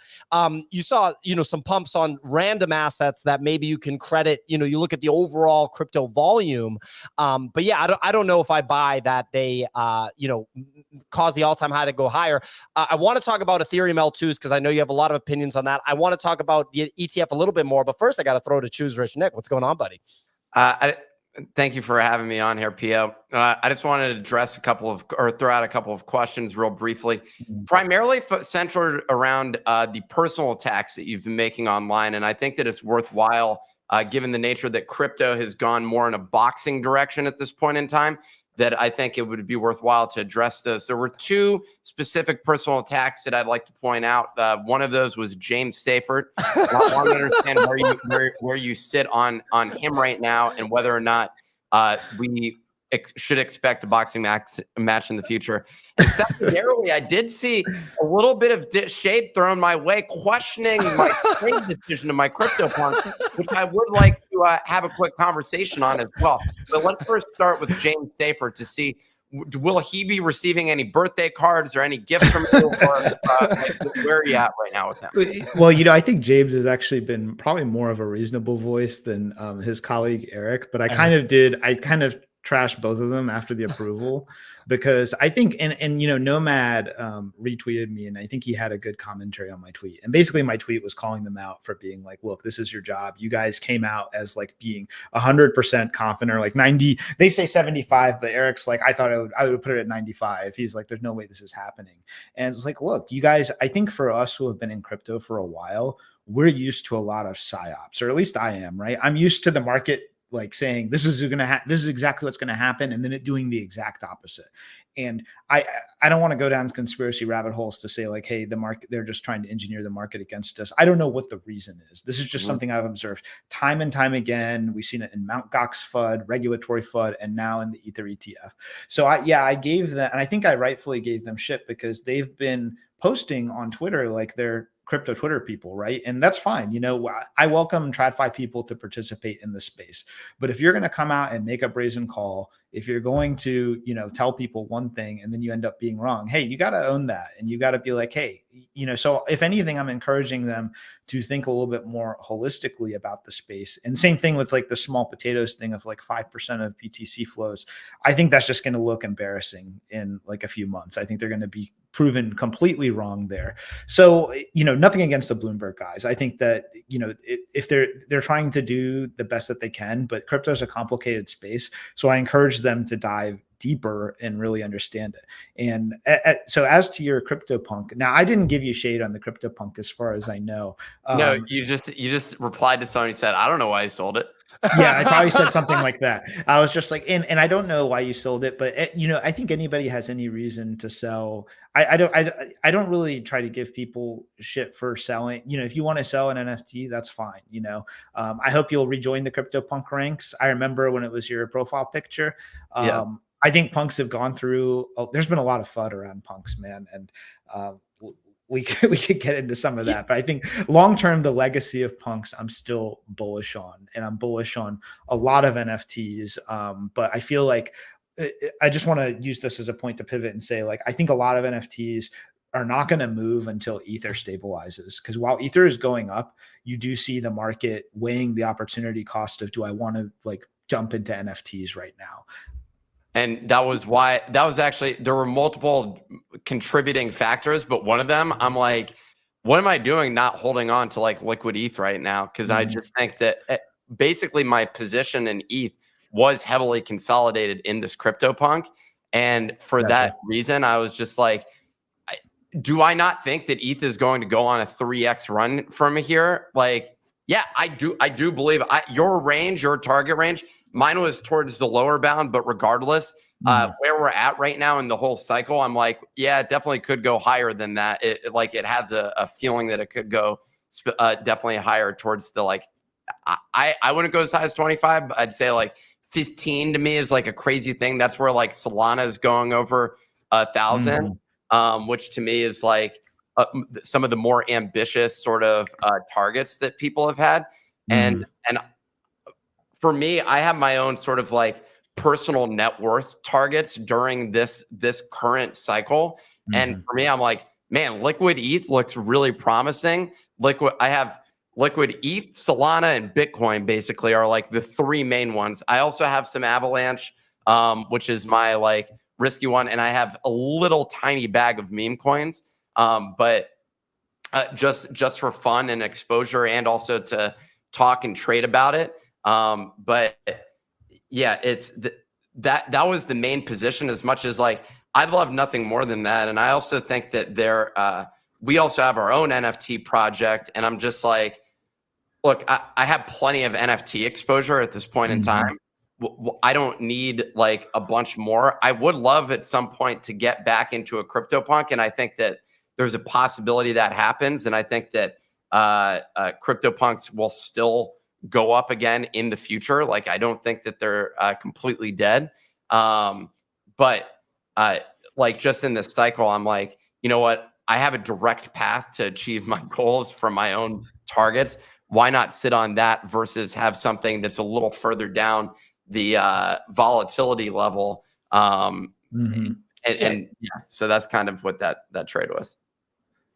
You saw, some pumps on random assets that maybe you can credit, you look at the overall crypto volume. But yeah, I don't know if I buy that they, cause the all-time high to go higher. I want to talk about Ethereum L2s because I know you have a lot of opinions on that. I want to talk about the ETF a little bit more, but first I got to throw to Choose Rich. Nick, what's going on, buddy? Thank you for having me on here, Pio. I just wanted to address throw out a couple of questions real briefly, primarily centered around the personal attacks that you've been making online. And I think that it's worthwhile, given the nature that crypto has gone more in a boxing direction at this point in time, that I think it would be worthwhile to address those. There were two specific personal attacks that I'd like to point out. One of those was James Seyfert. I want to understand where you sit on him right now, and whether or not we should expect a boxing match in the future. And secondarily, I did see a little bit of shade thrown my way, questioning my trade decision of my CryptoPunks, which I would like to have a quick conversation on as well. But let's first start with James Seyfert to see, will he be receiving any birthday cards or any gifts from you? Where are you at right now with him? Well, you know, I think James has actually been probably more of a reasonable voice than his colleague Eric, but I kind of trashed both of them after the approval, because I think, and you know, Nomad retweeted me, and I think he had a good commentary on my tweet. And basically my tweet was calling them out for being like, look, this is your job. You guys came out as like being 100% confident, or like 90, they say 75, but Eric's like, I thought I would put it at 95. He's like, there's no way this is happening. And it's like, look, you guys, I think for us who have been in crypto for a while, we're used to a lot of psyops, or at least I am, right? I'm used to the market like saying this is exactly what's going to happen, and then it doing the exact opposite. And I don't want to go down conspiracy rabbit holes to say like, hey, the market, they're just trying to engineer the market against us. I don't know what the reason is. This is just something I've observed time and time again. We've seen it in Mt. Gox FUD, regulatory FUD, and now in the Ether ETF. So I gave them, and I think I rightfully gave them shit, because they've been posting on Twitter like they're crypto Twitter people, right? And that's fine. You know, I welcome TradFi people to participate in this space. But if you're going to come out and make a brazen call, if you're going to, you know, tell people one thing and then you end up being wrong, hey, you got to own that. And you got to be like, hey, you know, so if anything, I'm encouraging them to think a little bit more holistically about the space. And same thing with like the small potatoes thing of like 5% of BTC flows. I think that's just going to look embarrassing in like a few months. I think they're going to be proven completely wrong there. So, you know, nothing against the Bloomberg guys. I think that, you know, if they're trying to do the best that they can, but crypto is a complicated space. So I encourage them to dive deeper and really understand it. And so as to your CryptoPunk, now I didn't give you shade on the CryptoPunk as far as I know. No, you just replied to someone who said, I don't know why he sold it. Yeah, I probably said something like that. I was just like, and I don't know why you sold it, but you know, I think anybody has any reason to sell. I don't really try to give people shit for selling. You know, if you want to sell an NFT, that's fine. You know, I hope you'll rejoin the CryptoPunk ranks. I remember when it was your profile picture. I think punks have gone through. There's been a lot of FUD around punks, man, and we could get into some of that. But I think long term, the legacy of punks, I'm still bullish on, and I'm bullish on a lot of NFTs. But I feel like I just want to use this as a point to pivot and say, like, I think a lot of NFTs are not going to move until Ether stabilizes. Because while Ether is going up, you do see the market weighing the opportunity cost of, do I want to like jump into NFTs right now? And that was actually, there were multiple contributing factors, but one of them, I'm like, what am I doing not holding on to like liquid ETH right now? Because I just think that basically my position in ETH was heavily consolidated in this CryptoPunk. And for that reason, I was just like, do I not think that ETH is going to go on a 3x run from here? Like, yeah, I do believe your range, your target range, mine was towards the lower bound, but regardless, where we're at right now in the whole cycle, I'm like, yeah, it definitely could go higher than that. It has a feeling that it could go definitely higher towards the, like, I wouldn't go as high as 25, but I'd say like 15 to me is like a crazy thing. That's where like Solana is going over 1,000, which to me is like some of the more ambitious sort of targets that people have had. And for me, I have my own sort of like personal net worth targets during this current cycle. And for me, I'm like, man, liquid ETH looks really promising. I have liquid ETH, Solana, and Bitcoin basically are like the three main ones. I also have some Avalanche, which is my like risky one. And I have a little tiny bag of meme coins, but just for fun and exposure, and also to talk and trade about it. But yeah, it's that was the main position, as much as like I'd love nothing more than that. And I also think that we also have our own NFT project, and I'm just like, look, I have plenty of NFT exposure at this point in time. I don't need like a bunch more. I would love at some point to get back into a CryptoPunk, and I think that there's a possibility that happens. And I think that CryptoPunks will still go up again in the future. Like, I don't think that they're completely dead. But like, just in this cycle, I'm like, you know what? I have a direct path to achieve my goals from my own targets. Why not sit on that versus have something that's a little further down the volatility level? And yeah, so that's kind of what that trade was.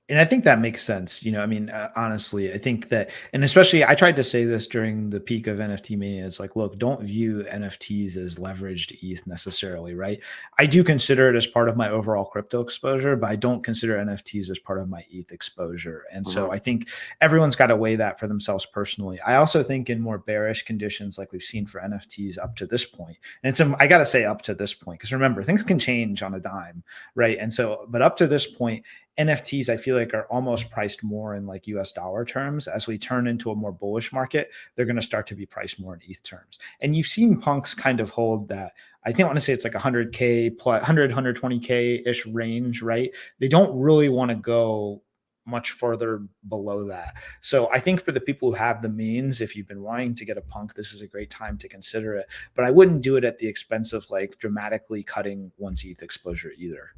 And I think that makes sense. You know, I mean, honestly, I think that, and especially I tried to say this during the peak of NFT mania, is like, look, don't view NFTs as leveraged ETH necessarily, right? I do consider it as part of my overall crypto exposure, but I don't consider NFTs as part of my ETH exposure. And so I think everyone's got to weigh that for themselves personally. I also think in more bearish conditions, like we've seen for NFTs up to this point, and it's, I got to say up to this point, because remember, things can change on a dime, right? And so, but up to this point, NFTs, I feel like, are almost priced more in like US dollar terms. As we turn into a more bullish market, they're going to start to be priced more in ETH terms. And you've seen punks kind of hold that. I think I want to say it's like 100K plus 120K ish range, right? They don't really want to go much further below that. So I think for the people who have the means, if you've been wanting to get a punk, this is a great time to consider it. But I wouldn't do it at the expense of like dramatically cutting one's ETH exposure either.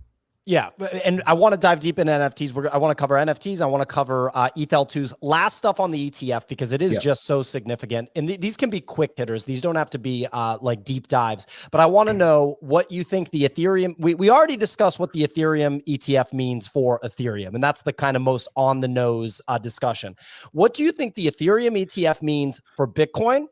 Yeah, and I want to dive deep into NFTs. I want to cover NFTs. I want to cover ETH L2s. Last stuff on the ETF, because it is just so significant. And these can be quick hitters. These don't have to be like deep dives. But I want to know what you think the Ethereum, we already discussed what the Ethereum ETF means for Ethereum. And that's the kind of most on the nose discussion. What do you think the Ethereum ETF means for Bitcoin?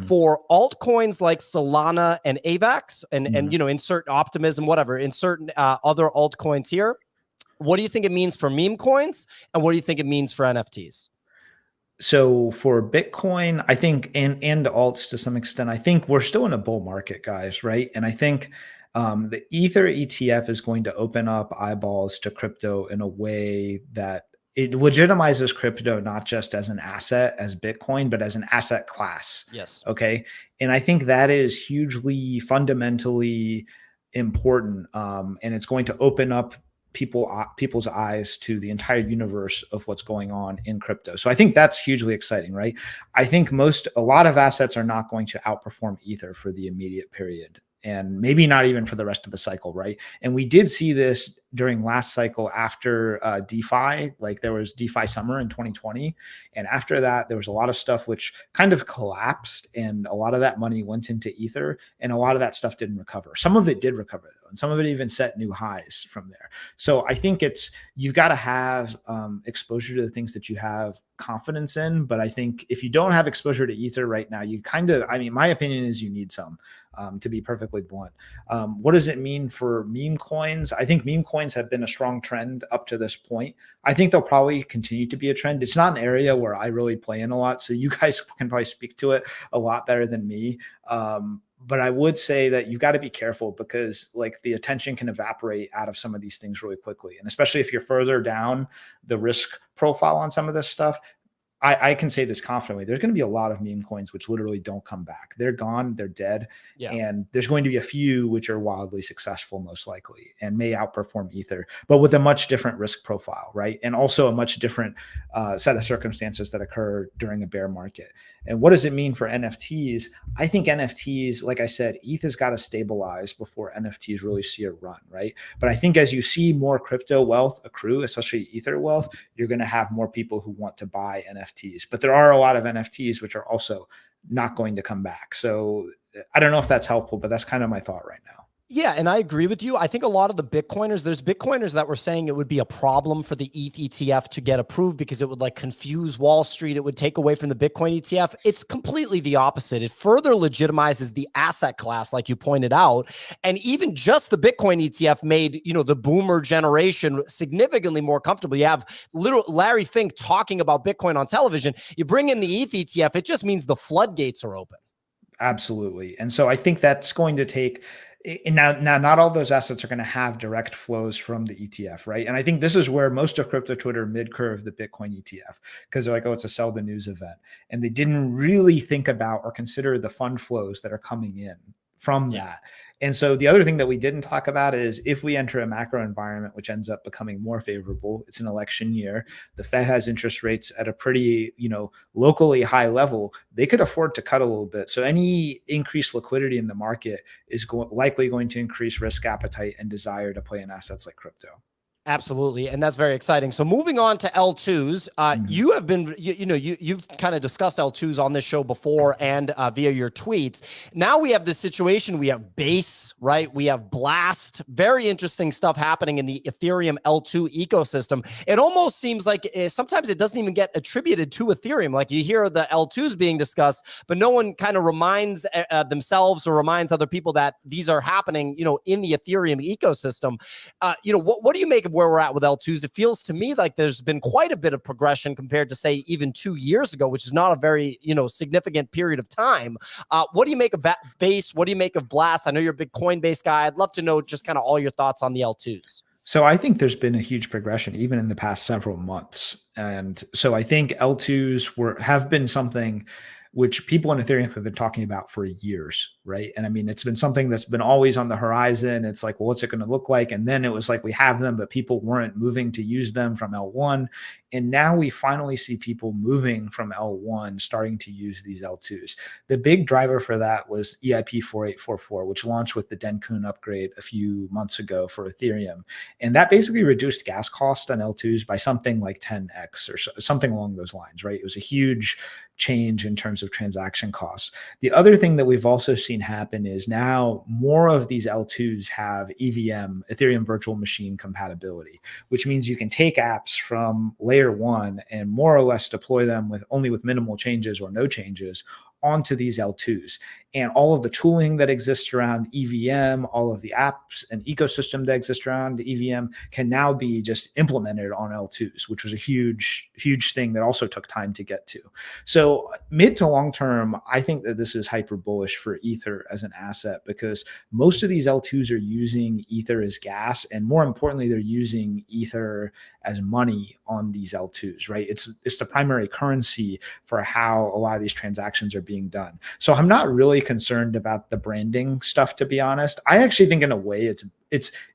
For altcoins like Solana and AVAX, and you know, insert optimism, whatever, in certain other altcoins here, what do you think it means for meme coins, and what do you think it means for NFTs? So for Bitcoin, I think, and alts to some extent, I think we're still in a bull market, guys, right? And I think the Ether ETF is going to open up eyeballs to crypto in a way that it legitimizes crypto not just as an asset, as Bitcoin, but as an asset class. Yes. Okay. And I think that is hugely fundamentally important. And it's going to open up people's eyes to the entire universe of what's going on in crypto. So I think that's hugely exciting, right? I think a lot of assets are not going to outperform Ether for the immediate period, and maybe not even for the rest of the cycle, right? And we did see this during last cycle after DeFi, like there was DeFi summer in 2020. And after that, there was a lot of stuff which kind of collapsed, and a lot of that money went into Ether, and a lot of that stuff didn't recover. Some of it did recover though, and some of it even set new highs from there. So I think you've got to have exposure to the things that you have confidence in. But I think if you don't have exposure to Ether right now, you my opinion is you need some. To be perfectly blunt. What does it mean for meme coins? I think meme coins have been a strong trend up to this point. I think they'll probably continue to be a trend. It's not an area where I really play in a lot, so you guys can probably speak to it a lot better than me. But I would say that you got to be careful, because like the attention can evaporate out of some of these things really quickly. And especially if you're further down the risk profile on some of this stuff, I can say this confidently. There's going to be a lot of meme coins which literally don't come back. They're gone. They're dead. Yeah. And there's going to be a few which are wildly successful, most likely, and may outperform Ether, but with a much different risk profile, right? And also a much different set of circumstances that occur during a bear market. And what does it mean for NFTs? I think NFTs, like I said, ETH has got to stabilize before NFTs really see a run, right? But I think as you see more crypto wealth accrue, especially Ether wealth, you're going to have more people who want to buy NFTs. But there are a lot of NFTs which are also not going to come back. So I don't know if that's helpful, but that's kind of my thought right now. Yeah, and I agree with you. I think a lot of the Bitcoiners, there's Bitcoiners that were saying it would be a problem for the ETH ETF to get approved because it would like confuse Wall Street. It would take away from the Bitcoin ETF. It's completely the opposite. It further legitimizes the asset class, like you pointed out. And even just the Bitcoin ETF made, you know, the boomer generation significantly more comfortable. You have little Larry Fink talking about Bitcoin on television. You bring in the ETH ETF, it just means the floodgates are open. Absolutely. And so I think that's going to take And now, not all those assets are going to have direct flows from the ETF, right? And I think this is where most of crypto Twitter mid-curve the Bitcoin ETF, because they're like, oh, it's a sell the news event. And they didn't really think about or consider the fund flows that are coming in from that. And so the other thing that we didn't talk about is if we enter a macro environment, which ends up becoming more favorable, it's an election year, the Fed has interest rates at a pretty, locally high level, they could afford to cut a little bit. So any increased liquidity in the market is likely going to increase risk appetite and desire to play in assets like crypto. Absolutely. And that's very exciting. So moving on to L2s, you have been, you've kind of discussed L2s on this show before and via your tweets. Now we have this situation. We have Base, right? We have Blast. Very interesting stuff happening in the Ethereum L2 ecosystem. It almost seems like sometimes it doesn't even get attributed to Ethereum. Like you hear the L2s being discussed, but no one kind of reminds themselves or reminds other people that these are happening, in the Ethereum ecosystem. What do you make of where we're at with L2s? It feels to me like there's been quite a bit of progression compared to, say, even 2 years ago, which is not a very, significant period of time. What do you make of Base? What do you make of Blast? I know you're a big Coinbase guy. I'd love to know just kind of all your thoughts on the L2s. So I think there's been a huge progression even in the past several months. And so I think L2s have been something which people in Ethereum have been talking about for years, right? And I mean, it's been something that's been always on the horizon. It's like, well, what's it going to look like? And then it was like, we have them, but people weren't moving to use them from L1. And now we finally see people moving from L1 starting to use these L2s. The big driver for that was EIP 4844, which launched with the Denkun upgrade a few months ago for Ethereum. And that basically reduced gas cost on L2s by something like 10x or something along those lines, right? It was a huge change in terms of transaction costs. The other thing that we've also seen happen is now more of these L2s have EVM, Ethereum Virtual Machine compatibility, which means you can take apps from layer 1 and more or less deploy them with minimal changes or no changes onto these L2s. And all of the tooling that exists around EVM, all of the apps and ecosystem that exists around EVM can now be just implemented on L2s, which was a huge, huge thing that also took time to get to. So mid to long term, I think that this is hyper bullish for Ether as an asset because most of these L2s are using Ether as gas. And more importantly, they're using Ether as money on these L2s, right? It's the primary currency for how a lot of these transactions are being done. So I'm not really concerned about the branding stuff, to be honest. I actually think in a way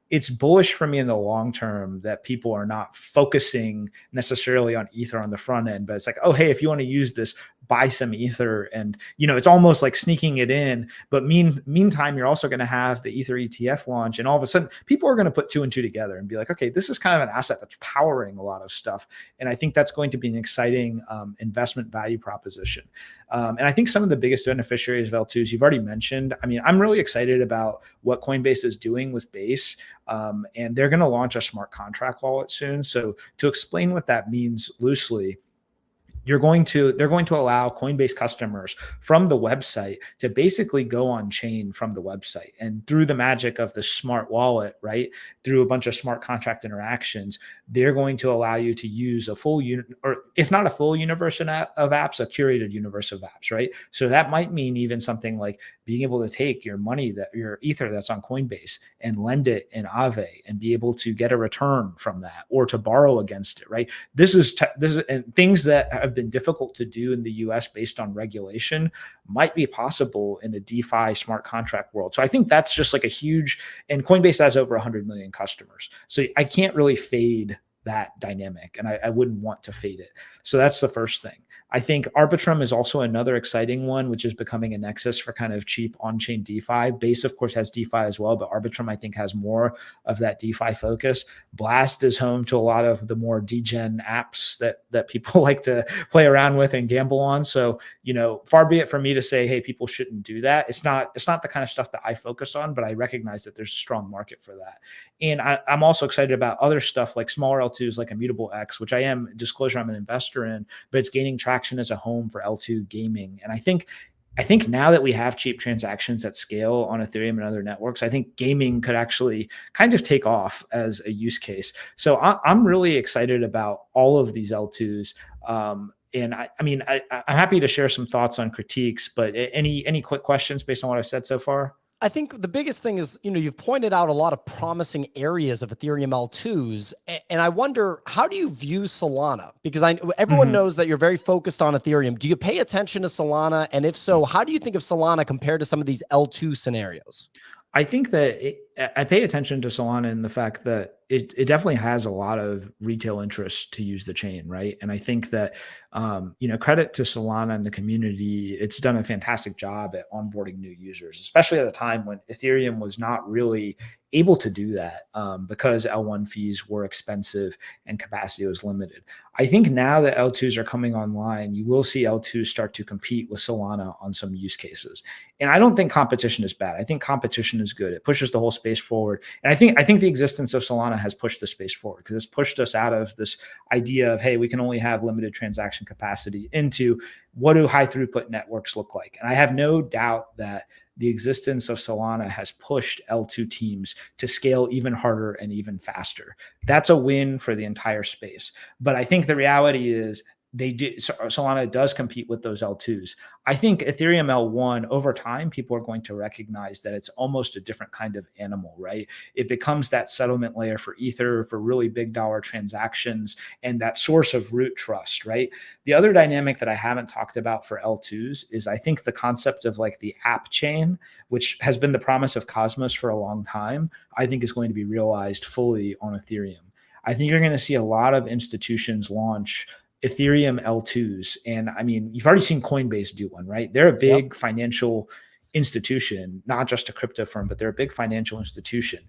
it's bullish for me in the long term that people are not focusing necessarily on Ether on the front end, but it's like, oh, hey, if you want to use this, buy some Ether. And, it's almost like sneaking it in. But meantime, you're also going to have the Ether ETF launch. And all of a sudden, people are going to put 2 and 2 together and be like, okay, this is kind of an asset that's powering a lot of stuff. And I think that's going to be an exciting investment value proposition. And I think some of the biggest beneficiaries of L2s you've already mentioned. I mean, I'm really excited about what Coinbase is doing with Base. And they're going to launch a smart contract wallet soon. So to explain what that means loosely, they're going to allow Coinbase customers from the website to basically go on chain from the website. And through the magic of the smart wallet, right, through a bunch of smart contract interactions, they're going to allow you to use a full or if not a full universe of apps, a curated universe of apps, right? So that might mean even something like being able to take your money, your Ether that's on Coinbase, and lend it in Aave and be able to get a return from that or to borrow against it, right? This is and things that have been difficult to do in the US based on regulation might be possible in a DeFi smart contract world. So I think that's just like a huge, and Coinbase has over 100 million customers. So I can't really fade that dynamic, and I wouldn't want to fade it. So that's the first thing. I think Arbitrum is also another exciting one, which is becoming a nexus for kind of cheap on-chain DeFi. Base, of course, has DeFi as well, but Arbitrum, I think, has more of that DeFi focus. Blast is home to a lot of the more degen apps that people like to play around with and gamble on. So, far be it for me to say, hey, people shouldn't do that. It's not the kind of stuff that I focus on, but I recognize that there's a strong market for that. And I'm also excited about other stuff like smaller L2s, like Immutable X, which I'm an investor in, but it's gaining traction as a home for L2 gaming. And I think now that we have cheap transactions at scale on Ethereum and other networks, I think gaming could actually kind of take off as a use case. So I'm really excited about all of these L2s. And I'm happy to share some thoughts on critiques, but any quick questions based on what I've said so far? I think the biggest thing is, you've pointed out a lot of promising areas of Ethereum L2s. And I wonder, how do you view Solana? Because everyone knows that you're very focused on Ethereum. Do you pay attention to Solana? And if so, how do you think of Solana compared to some of these L2 scenarios? I think that I pay attention to Solana in the fact that it definitely has a lot of retail interest to use the chain, right? And I think that, credit to Solana and the community, it's done a fantastic job at onboarding new users, especially at a time when Ethereum was not really able to do that because L1 fees were expensive and capacity was limited. I think now that L2s are coming online, you will see L2s start to compete with Solana on some use cases. And I don't think competition is bad. I think competition is good. It pushes the whole space forward. And I think the existence of Solana has pushed the space forward because it's pushed us out of this idea of, hey, we can only have limited transaction capacity into what do high throughput networks look like. And I have no doubt that the existence of Solana has pushed L2 teams to scale even harder and even faster. That's a win for the entire space. But I think the reality is Solana does compete with those L2s. I think Ethereum L1 over time, people are going to recognize that it's almost a different kind of animal, right? It becomes that settlement layer for Ether, for really big dollar transactions, and that source of root trust, right? The other dynamic that I haven't talked about for L2s is I think the concept of like the app chain, which has been the promise of Cosmos for a long time, I think is going to be realized fully on Ethereum. I think you're going to see a lot of institutions launch Ethereum L2s. And I mean, you've already seen Coinbase do one, right? They're a big financial institution, not just a crypto firm, but they're a big financial institution.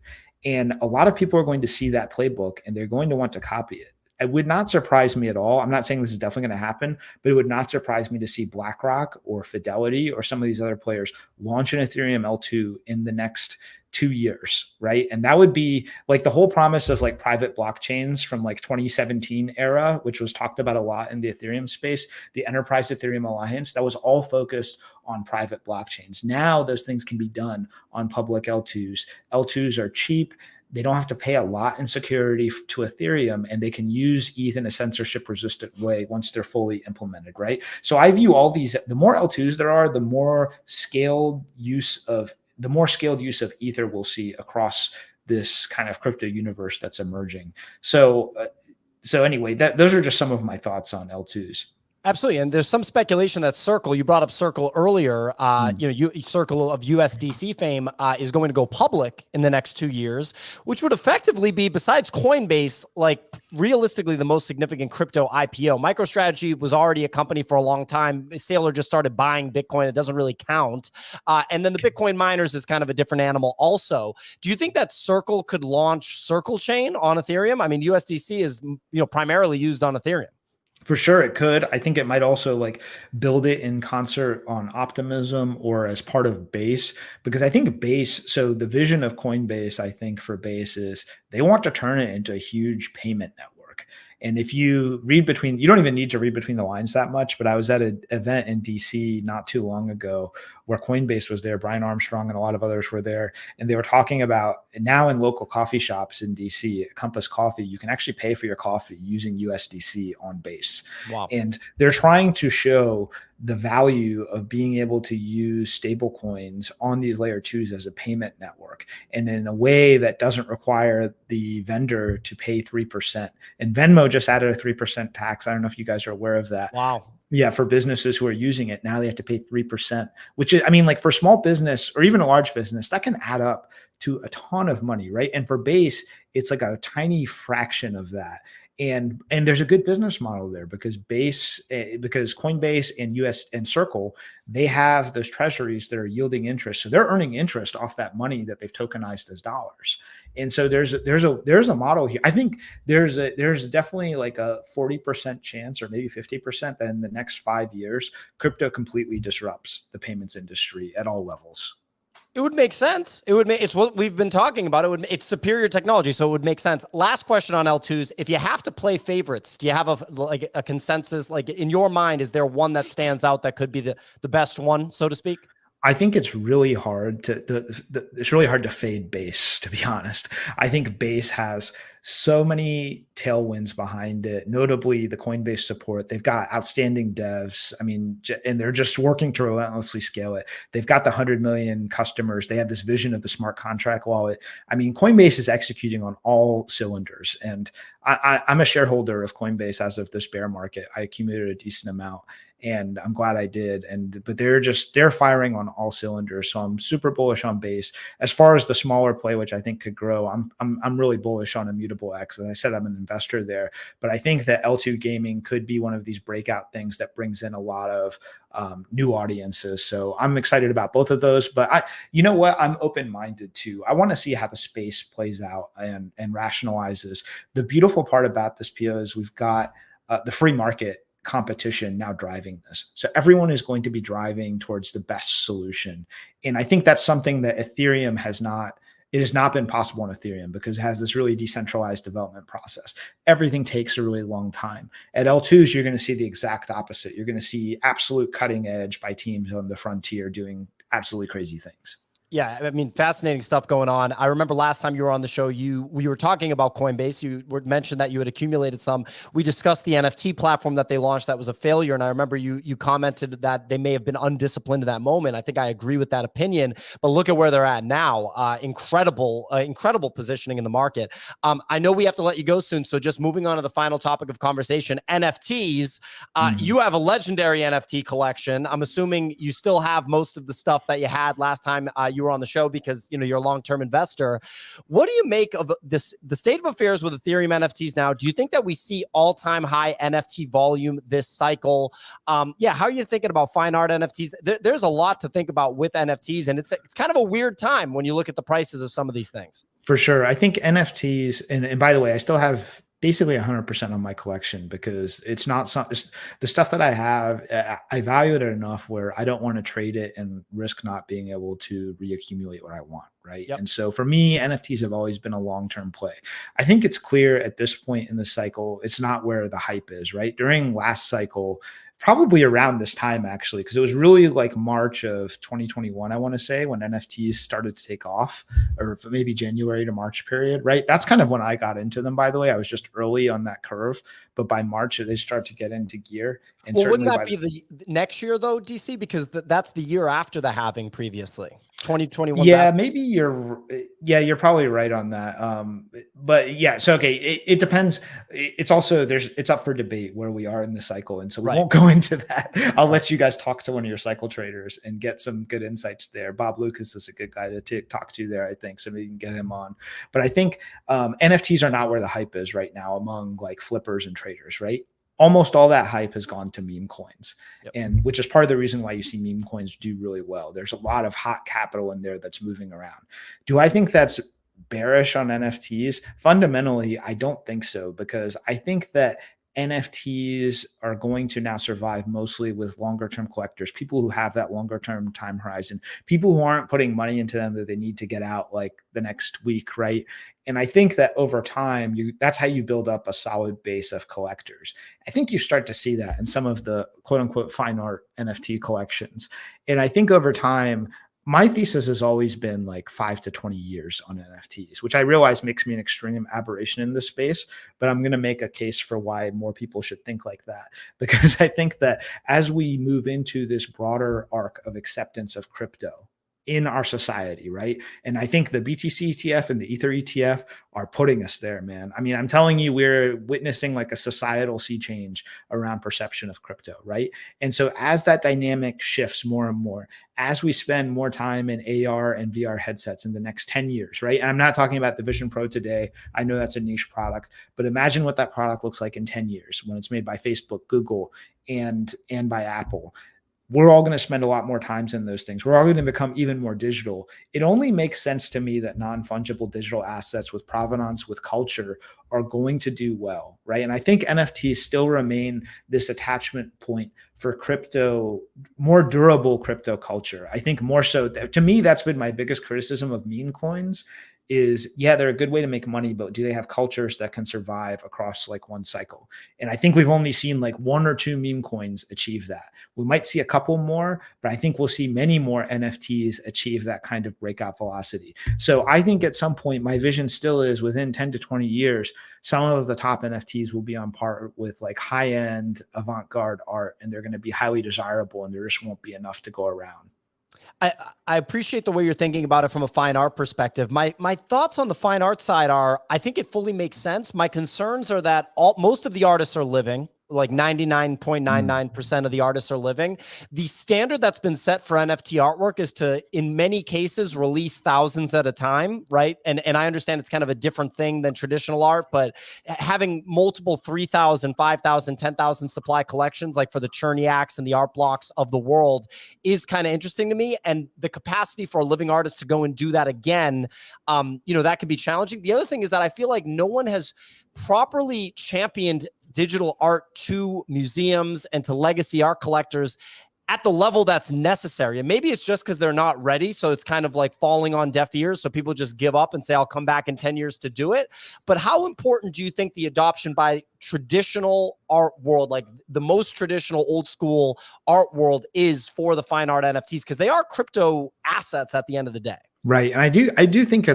And a lot of people are going to see that playbook and they're going to want to copy it. It would not surprise me at all. I'm not saying this is definitely going to happen, but it would not surprise me to see BlackRock or Fidelity or some of these other players launch an Ethereum L2 in the next 2 years, right? And that would be like the whole promise of like private blockchains from like 2017 era, which was talked about a lot in the Ethereum space, the Enterprise Ethereum Alliance, that was all focused on private blockchains. Now those things can be done on public L2s. L2s are cheap. They don't have to pay a lot in security to Ethereum, and they can use ETH in a censorship resistant way once they're fully implemented, right? So I view all these, the more L2s there are, the more scaled use of Ether we'll see across this kind of crypto universe that's emerging. So anyway, those are just some of my thoughts on L2s. Absolutely. And there's some speculation that Circle, you brought up Circle earlier, Circle of USDC fame is going to go public in the next 2 years, which would effectively be, besides Coinbase, like realistically the most significant crypto IPO. MicroStrategy was already a company for a long time. Saylor just started buying Bitcoin. It doesn't really count. And then the Bitcoin miners is kind of a different animal also. Do you think that Circle could launch Circle Chain on Ethereum? I mean, USDC is, primarily used on Ethereum. For sure, it could. I think it might also like build it in concert on Optimism or as part of Base, because I think Base, so the vision of Coinbase, I think for Base is they want to turn it into a huge payment network. And if you read between, you don't even need to read between the lines that much, but I was at an event in DC not too long ago where Coinbase was there, Brian Armstrong and a lot of others were there. And they were talking about now in local coffee shops in DC, Compass Coffee, you can actually pay for your coffee using USDC on Base. Wow. And they're trying to show the value of being able to use stable coins on these layer 2s as a payment network and in a way that doesn't require the vendor to pay 3%. And Venmo just added a 3% tax. I don't know if you guys are aware of that. Wow. Yeah, for businesses who are using it, now they have to pay 3%, which is, I mean, like for small business or even a large business, that can add up to a ton of money, right? And for Base, it's like a tiny fraction of that. And there's a good business model there because Coinbase and Circle, they have those treasuries that are yielding interest. So they're earning interest off that money that they've tokenized as dollars. And so there's a model here. I think there's definitely like a 40% chance or maybe 50% that in the next 5 years, crypto completely disrupts the payments industry at all levels. It would make sense. It's what we've been talking about. It's superior technology, so it would make sense. Last question on L2s. If you have to play favorites, do you have a consensus? Like in your mind, is there one that stands out that could be the best one, so to speak? I think it's really hard to it's really hard to fade base, to be honest. I think base has so many tailwinds behind it, notably the Coinbase support. They've got outstanding devs. I mean, and they're just working to relentlessly scale it. They've got the 100 million customers. They have this vision of the smart contract wallet. I mean, Coinbase is executing on all cylinders. And I'm a shareholder of Coinbase as of this bear market. I accumulated a decent amount, and I'm glad I did. But they're firing on all cylinders. So I'm super bullish on base. As far as the smaller play, which I think could grow, I'm really bullish on Immutable X. As I said, I'm an investor there, but I think that L2 gaming could be one of these breakout things that brings in a lot of new audiences. So I'm excited about both of those. But you know what? I'm open-minded too. I want to see how the space plays out and rationalizes. The beautiful part about this, Pio, is we've got the free market competition now driving this. So everyone is going to be driving towards the best solution. And I think that's something that Ethereum has not, it has not been possible on Ethereum because it has this really decentralized development process. Everything takes a really long time. At L2s, you're going to see the exact opposite. You're going to see absolute cutting edge by teams on the frontier doing absolutely crazy things. Yeah, I mean, fascinating stuff going on. I remember last time you were on the show, we were talking about Coinbase. You mentioned that you had accumulated some. We discussed the NFT platform that they launched that was a failure, and I remember you commented that they may have been undisciplined in that moment. I think I agree with that opinion. But look at where they're at now. Incredible positioning in the market. I know we have to let you go soon, so just moving on to the final topic of conversation, NFTs. You have a legendary NFT collection. I'm assuming you still have most of the stuff that you had last time you were on the show because you're a long-term investor. What do you make of this, the state of affairs with Ethereum NFTs now? Do you think that we see all-time high NFT volume this cycle? How are you thinking about fine art NFTs? There's a lot to think about with NFTs, and it's kind of a weird time when you look at the prices of some of these things. For sure. I think NFTs, and by the way, I still have basically 100% on my collection because it's not the stuff that I have. I value it enough where I don't want to trade it and risk not being able to reaccumulate what I want. Right. Yep. And so for me, NFTs have always been a long-term play. I think it's clear at this point in the cycle, it's not where the hype is, right? During last cycle, probably around this time, actually, because it was really like March of 2021, I want to say, when NFTs started to take off, or maybe January to March period, right? That's kind of when I got into them, by the way. I was just early on that curve, but by March, they start to get into gear. And well, wouldn't that be the next year, though, DC? Because that's the year after the halving previously. 2021. Yeah, maybe you're probably right on that. But yeah, so okay, it depends. It's also it's up for debate where we are in the cycle, and so we won't go into that. I'll let you guys talk to one of your cycle traders and get some good insights there. Bob Lucas is a good guy to talk to there, I think, so maybe you can get him on. But I think NFTs are not where the hype is right now among like flippers and traders, right? Almost all that hype has gone to meme coins, and which is part of the reason why you see meme coins do really well. There's a lot of hot capital in there that's moving around. Do I think that's bearish on NFTs? Fundamentally, I don't think so, because I think that NFTs are going to now survive mostly with longer term collectors, people who have that longer term time horizon, people who aren't putting money into them that they need to get out like the next week, right? And I think that over time, that's how you build up a solid base of collectors. I think you start to see that in some of the quote unquote fine art NFT collections. And I think over time, my thesis has always been like 5 to 20 years on NFTs, which I realize makes me an extreme aberration in this space, but I'm going to make a case for why more people should think like that. Because I think that as we move into this broader arc of acceptance of crypto in our society, right? And I think the BTC ETF and the Ether ETF are putting us there, man. I mean, I'm telling you, we're witnessing like a societal sea change around perception of crypto, right? And so as that dynamic shifts more and more, as we spend more time in AR and VR headsets in the next 10 years, right? And I'm not talking about the Vision Pro today. I know that's a niche product, but imagine what that product looks like in 10 years when it's made by Facebook, Google, and by Apple. We're all going to spend a lot more times in those things. We're all going to become even more digital. It only makes sense to me that non-fungible digital assets with provenance, with culture, are going to do well, right? And I think NFTs still remain this attachment point for crypto, more durable crypto culture. I think more so, to me, that's been my biggest criticism of meme coins, is, yeah, they're a good way to make money, but do they have cultures that can survive across like one cycle? And I think we've only seen like 1 or 2 meme coins achieve that. We might see a couple more, but I think we'll see many more NFTs achieve that kind of breakout velocity. So I think at some point, my vision still is within 10 to 20 years, some of the top NFTs will be on par with like high-end avant-garde art, and they're going to be highly desirable, and there just won't be enough to go around. I appreciate the way you're thinking about it from a fine art perspective. My thoughts on the fine art side are, I think it fully makes sense. My concerns are that most of the artists are living, like 99.99% of the artists are living. The standard that's been set for NFT artwork is to, in many cases, release thousands at a time, right? And I understand it's kind of a different thing than traditional art, but having multiple 3,000, 5,000, 10,000 supply collections, like for the Cherniacs and the art blocks of the world, is kind of interesting to me. And the capacity for a living artist to go and do that again, that could be challenging. The other thing is that I feel like no one has properly championed digital art to museums and to legacy art collectors at the level that's necessary. And maybe it's just because they're not ready. So it's kind of like falling on deaf ears. So people just give up and say, I'll come back in 10 years to do it. But how important do you think the adoption by traditional art world, like the most traditional old school art world, is for the fine art NFTs? Because they are crypto assets at the end of the day. Right. And I do think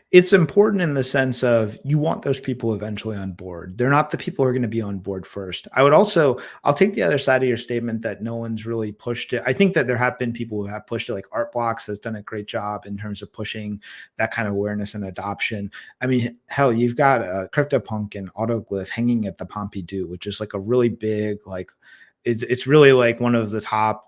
it's important in the sense of you want those people eventually on board. They're not the people who are going to be on board first. I'll take the other side of your statement that no one's really pushed it. I think that there have been people who have pushed it, like Art Blocks has done a great job in terms of pushing that kind of awareness and adoption. I mean, hell, you've got a CryptoPunk and Autoglyph hanging at the Pompidou, which is like a really big, like, it's really like one of the top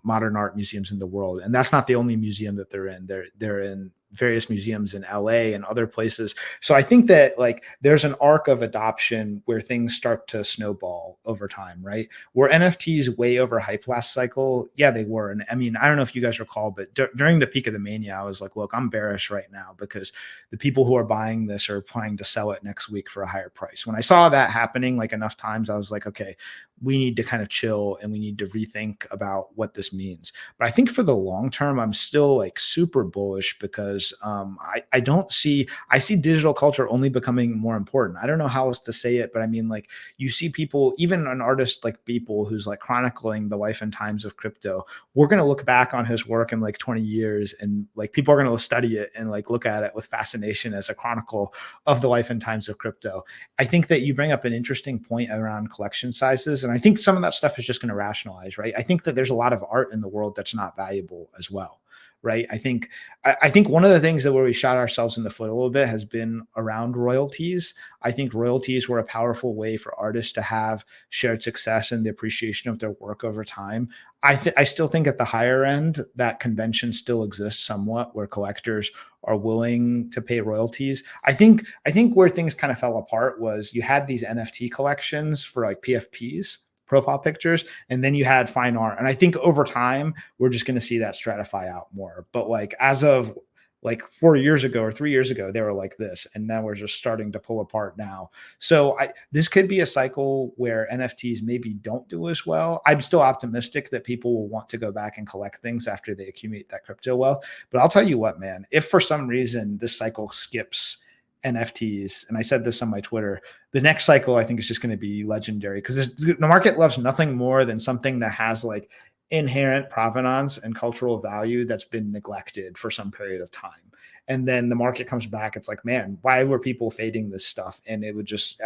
modern art museums in the world. And that's not the only museum that they're in. They're in various museums in LA and other places. So I think that like there's an arc of adoption where things start to snowball over time, right? Were NFTs way overhyped last cycle? Yeah, they were. And I mean, I don't know if you guys recall, but during the peak of the mania, I was like, look, I'm bearish right now because the people who are buying this are planning to sell it next week for a higher price. When I saw that happening like enough times, I was like, okay, we need to kind of chill and we need to rethink about what this means. But I think for the long term, I'm still like super bullish because I see digital culture only becoming more important. I don't know how else to say it, but I mean, like you see people, even an artist like Beeple, who's like chronicling the life and times of crypto. We're going to look back on his work in like 20 years and like people are going to study it and like look at it with fascination as a chronicle of the life and times of crypto. I think that you bring up an interesting point around collection sizes. And I think some of that stuff is just going to rationalize, right? I think that there's a lot of art in the world that's not valuable as well, right? I think one of the things that where we shot ourselves in the foot a little bit has been around royalties. I think royalties were a powerful way for artists to have shared success and the appreciation of their work over time. I still think at the higher end, that convention still exists somewhat where collectors are willing to pay royalties. I think where things kind of fell apart was you had these NFT collections for like PFPs, profile pictures, and then you had fine art. And I think over time, we're just going to see that stratify out more. But like as of like 4 years ago or 3 years ago, they were like this, and now we're just starting to pull apart now. So this could be a cycle where NFTs maybe don't do as well. I'm still optimistic that people will want to go back and collect things after they accumulate that crypto wealth. But I'll tell you what, man, if for some reason this cycle skips NFTs, and I said this on my Twitter, the next cycle I think is just going to be legendary because the market loves nothing more than something that has like inherent provenance and cultural value that's been neglected for some period of time. And then the market comes back. It's like, man, why were people fading this stuff? And it would just,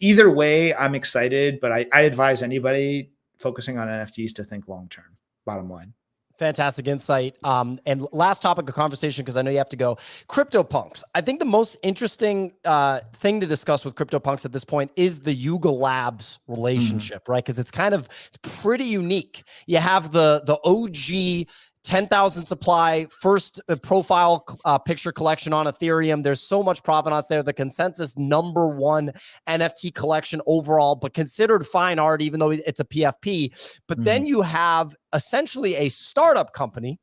either way, I'm excited, but I advise anybody focusing on NFTs to think long-term, bottom line. Fantastic insight. And last topic of conversation, because I know you have to go. CryptoPunks. I think the most interesting thing to discuss with CryptoPunks at this point is the Yuga Labs relationship, right? Because it's pretty unique. You have the OG 10,000 supply first profile picture collection on Ethereum. There's so much provenance there. The consensus #1 NFT collection overall, but considered fine art, even though it's a PFP. But then you have essentially a startup company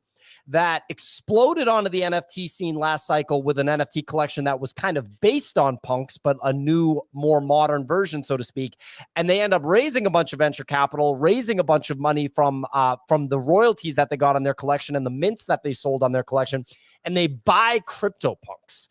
that exploded onto the NFT scene last cycle with an NFT collection that was kind of based on punks, but a new, more modern version, so to speak. And they end up raising a bunch of venture capital, raising a bunch of money from the royalties that they got on their collection and the mints that they sold on their collection, and they buy CryptoPunks.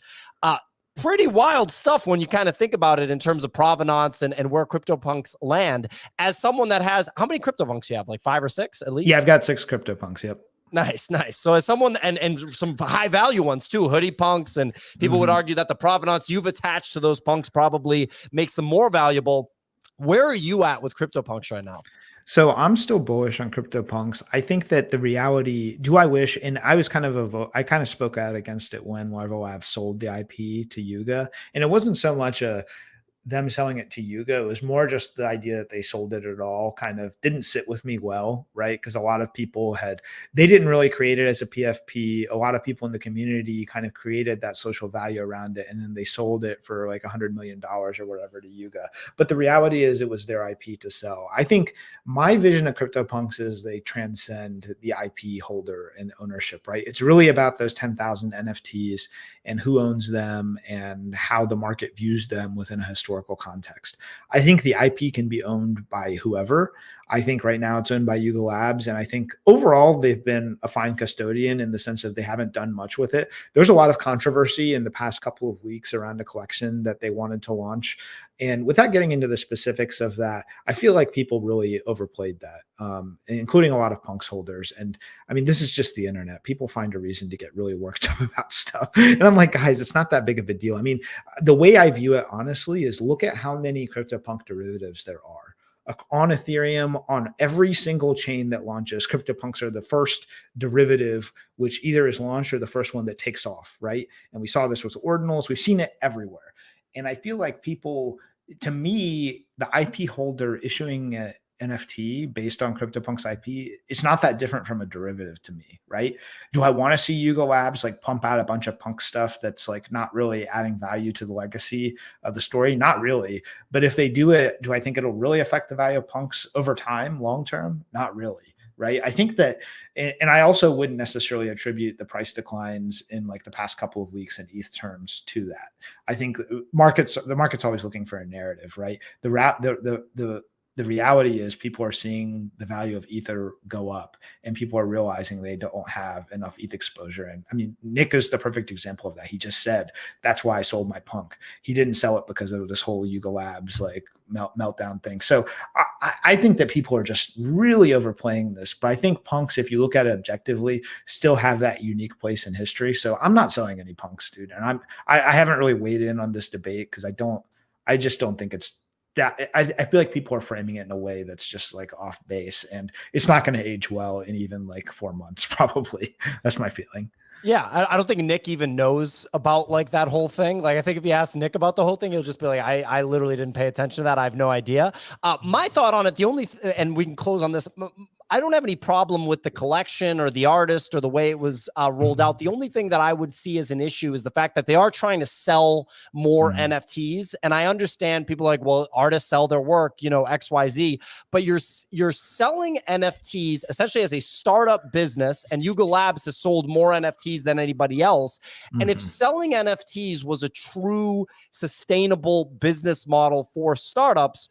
Pretty wild stuff when you kind of think about it in terms of provenance and where CryptoPunks land. As someone that has, how many CryptoPunks you have? Like 5 or 6 at least? Yeah, I've got 6 CryptoPunks. Yep. Nice, nice. So as someone, and some high value ones too, hoodie punks, and people would argue that the provenance you've attached to those punks probably makes them more valuable. Where are you at with CryptoPunks right now? So I'm still bullish on CryptoPunks. I think that the reality, do I wish, and I was kind of I kind of spoke out against it when Larva Labs sold the IP to Yuga. And it wasn't so much them selling it to Yuga. It was more just the idea that they sold it at all kind of didn't sit with me well, right? Because a lot of people they didn't really create it as a PFP. A lot of people in the community kind of created that social value around it, and then they sold it for like $100 million or whatever to Yuga. But the reality is it was their IP to sell. I think my vision of CryptoPunks is they transcend the IP holder and ownership, right? It's really about those 10,000 NFTs and who owns them and how the market views them within a historical context. I think the IP can be owned by whoever. I think right now it's owned by Yuga Labs. And I think overall they've been a fine custodian in the sense that they haven't done much with it. There's a lot of controversy in the past couple of weeks around a collection that they wanted to launch. And without getting into the specifics of that, I feel like people really overplayed that, including a lot of punks holders. And I mean, this is just the internet. People find a reason to get really worked up about stuff. And I'm like, guys, it's not that big of a deal. I mean, the way I view it, honestly, is look at how many CryptoPunk derivatives there are. On Ethereum, on every single chain that launches, CryptoPunks are the first derivative, which either is launched or the first one that takes off, right? And we saw this with ordinals. We've seen it everywhere. And I feel like people, to me, the IP holder issuing an NFT based on CryptoPunks IP, it's not that different from a derivative to me, right? Do I want to see Yuga Labs like pump out a bunch of punk stuff that's like not really adding value to the legacy of the story? Not really. But if they do it, do I think it'll really affect the value of punks over time, long term? Not really. Right. I think that, and I also wouldn't necessarily attribute the price declines in like the past couple of weeks in ETH terms to that. I think the market's always looking for a narrative, right? The reality is people are seeing the value of Ether go up, and people are realizing they don't have enough ETH exposure. And I mean, Nick is the perfect example of that. He just said, that's why I sold my punk. He didn't sell it because of this whole Yuga Labs like meltdown thing. So I think that people are just really overplaying this. But I think punks, if you look at it objectively, still have that unique place in history. So I'm not selling any punks, dude. And I haven't really weighed in on this debate because I just don't think it's that. I feel like people are framing it in a way that's just like off base, and it's not going to age well in even like 4 months, probably. That's my feeling. Yeah, I don't think Nick even knows about like that whole thing. Like, I think if you ask Nick about the whole thing, he'll just be like, I literally didn't pay attention to that. I have no idea. My thought on it, and we can close on this. I don't have any problem with the collection or the artist or the way it was rolled out. The only thing that I would see as an issue is the fact that they are trying to sell more NFTs. And I understand people are like, well, artists sell their work, you know, XYZ, but you're selling NFTs essentially as a startup business, and Yuga Labs has sold more NFTs than anybody else. And if selling NFTs was a true sustainable business model for startups,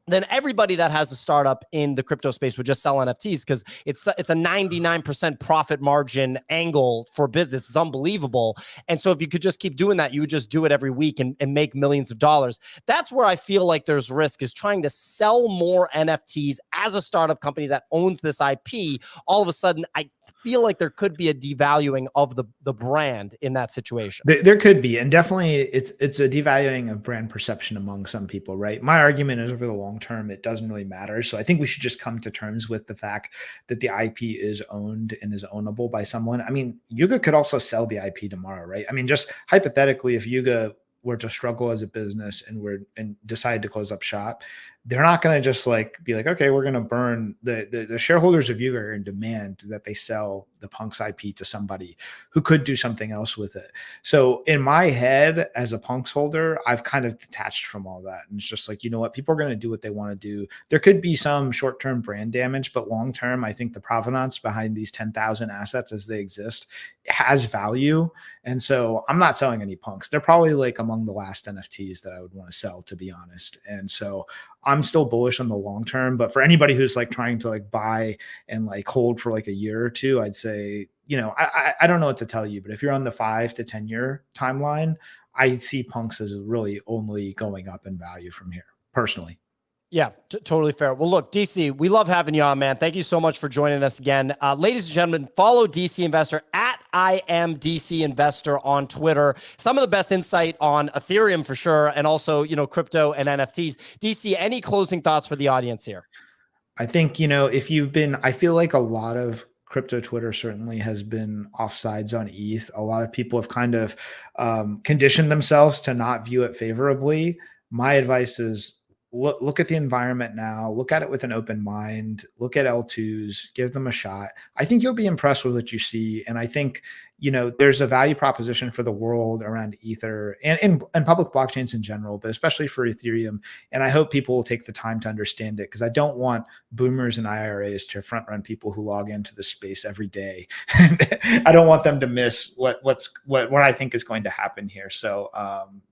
then everybody that has a startup in the crypto space would just sell NFTs because it's a 99% profit margin angle for business. It's unbelievable. And so if you could just keep doing that, you would just do it every week and make millions of dollars. That's where I feel like there's risk, is trying to sell more NFTs as a startup company that owns this IP. All of a sudden, I feel like there could be a devaluing of the brand in that situation. There could be, and definitely it's a devaluing of brand perception among some people, right? My argument is over the long term, it doesn't really matter. So I think we should just come to terms with the fact that the IP is owned and is ownable by someone. I mean, Yuga could also sell the IP tomorrow, right? I mean, just hypothetically, if Yuga were to struggle as a business and decide to close up shop, they're not going to just like be like, okay, we're going to burn the shareholders of Yuga are in demand that they sell the Punks IP to somebody who could do something else with it. So in my head as a Punks holder, I've kind of detached from all that. And it's just like, you know what, people are going to do what they want to do. There could be some short-term brand damage, but long-term, I think the provenance behind these 10,000 assets as they exist has value. And so I'm not selling any Punks. They're probably like among the last NFTs that I would want to sell, to be honest. And so I'm still bullish on the long term, but for anybody who's like trying to like buy and like hold for like a year or two, I'd say, you know, I don't know what to tell you, but if you're on the 5 to 10 year timeline, I see Punks as really only going up in value from here personally. Yeah, totally fair. Well, look, DC, we love having you on, man. Thank you so much for joining us again. Ladies and gentlemen, follow DCinvestor at I am DCinvestor on Twitter. Some of the best insight on Ethereum for sure, and also, you know, crypto and NFTs. DC, any closing thoughts for the audience here? I think, you know, if you've been, I feel like a lot of crypto Twitter certainly has been offsides on ETH. A lot of people have kind of conditioned themselves to not view it favorably. My advice is look at the environment now, look at it with an open mind, look at L2s, give them a shot. I think you'll be impressed with what you see. And I think, you know, there's a value proposition for the world around Ether and public blockchains in general, but especially for Ethereum. And I hope people will take the time to understand it, because I don't want boomers and IRAs to front run people who log into the space every day. I don't want them to miss what I think is going to happen here. So,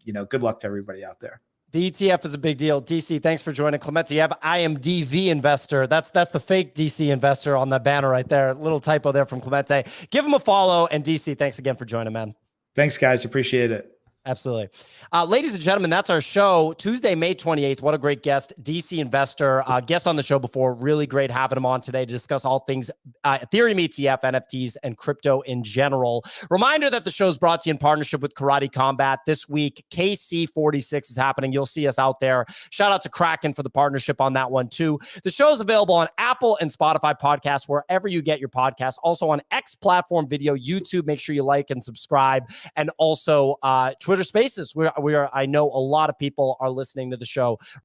you know, good luck to everybody out there. The ETF is a big deal. DC, thanks for joining. Clemente, you have I am DV investor. That's the fake DC investor on the banner right there. Little typo there from Clemente. Give him a follow. And DC, thanks again for joining, man. Thanks, guys. Appreciate it. Absolutely. Ladies and gentlemen, that's our show. Tuesday, May 28th. What a great guest. DCinvestor, guest on the show before. Really great having him on today to discuss all things Ethereum ETF, NFTs, and crypto in general. Reminder that the show is brought to you in partnership with Karate Combat. This week, KC46 is happening. You'll see us out there. Shout out to Kraken for the partnership on that one, too. The show is available on Apple and Spotify podcasts, wherever you get your podcasts. Also on X platform video, YouTube. Make sure you like and subscribe. And also Twitter Spaces, where I know a lot of people are listening to the show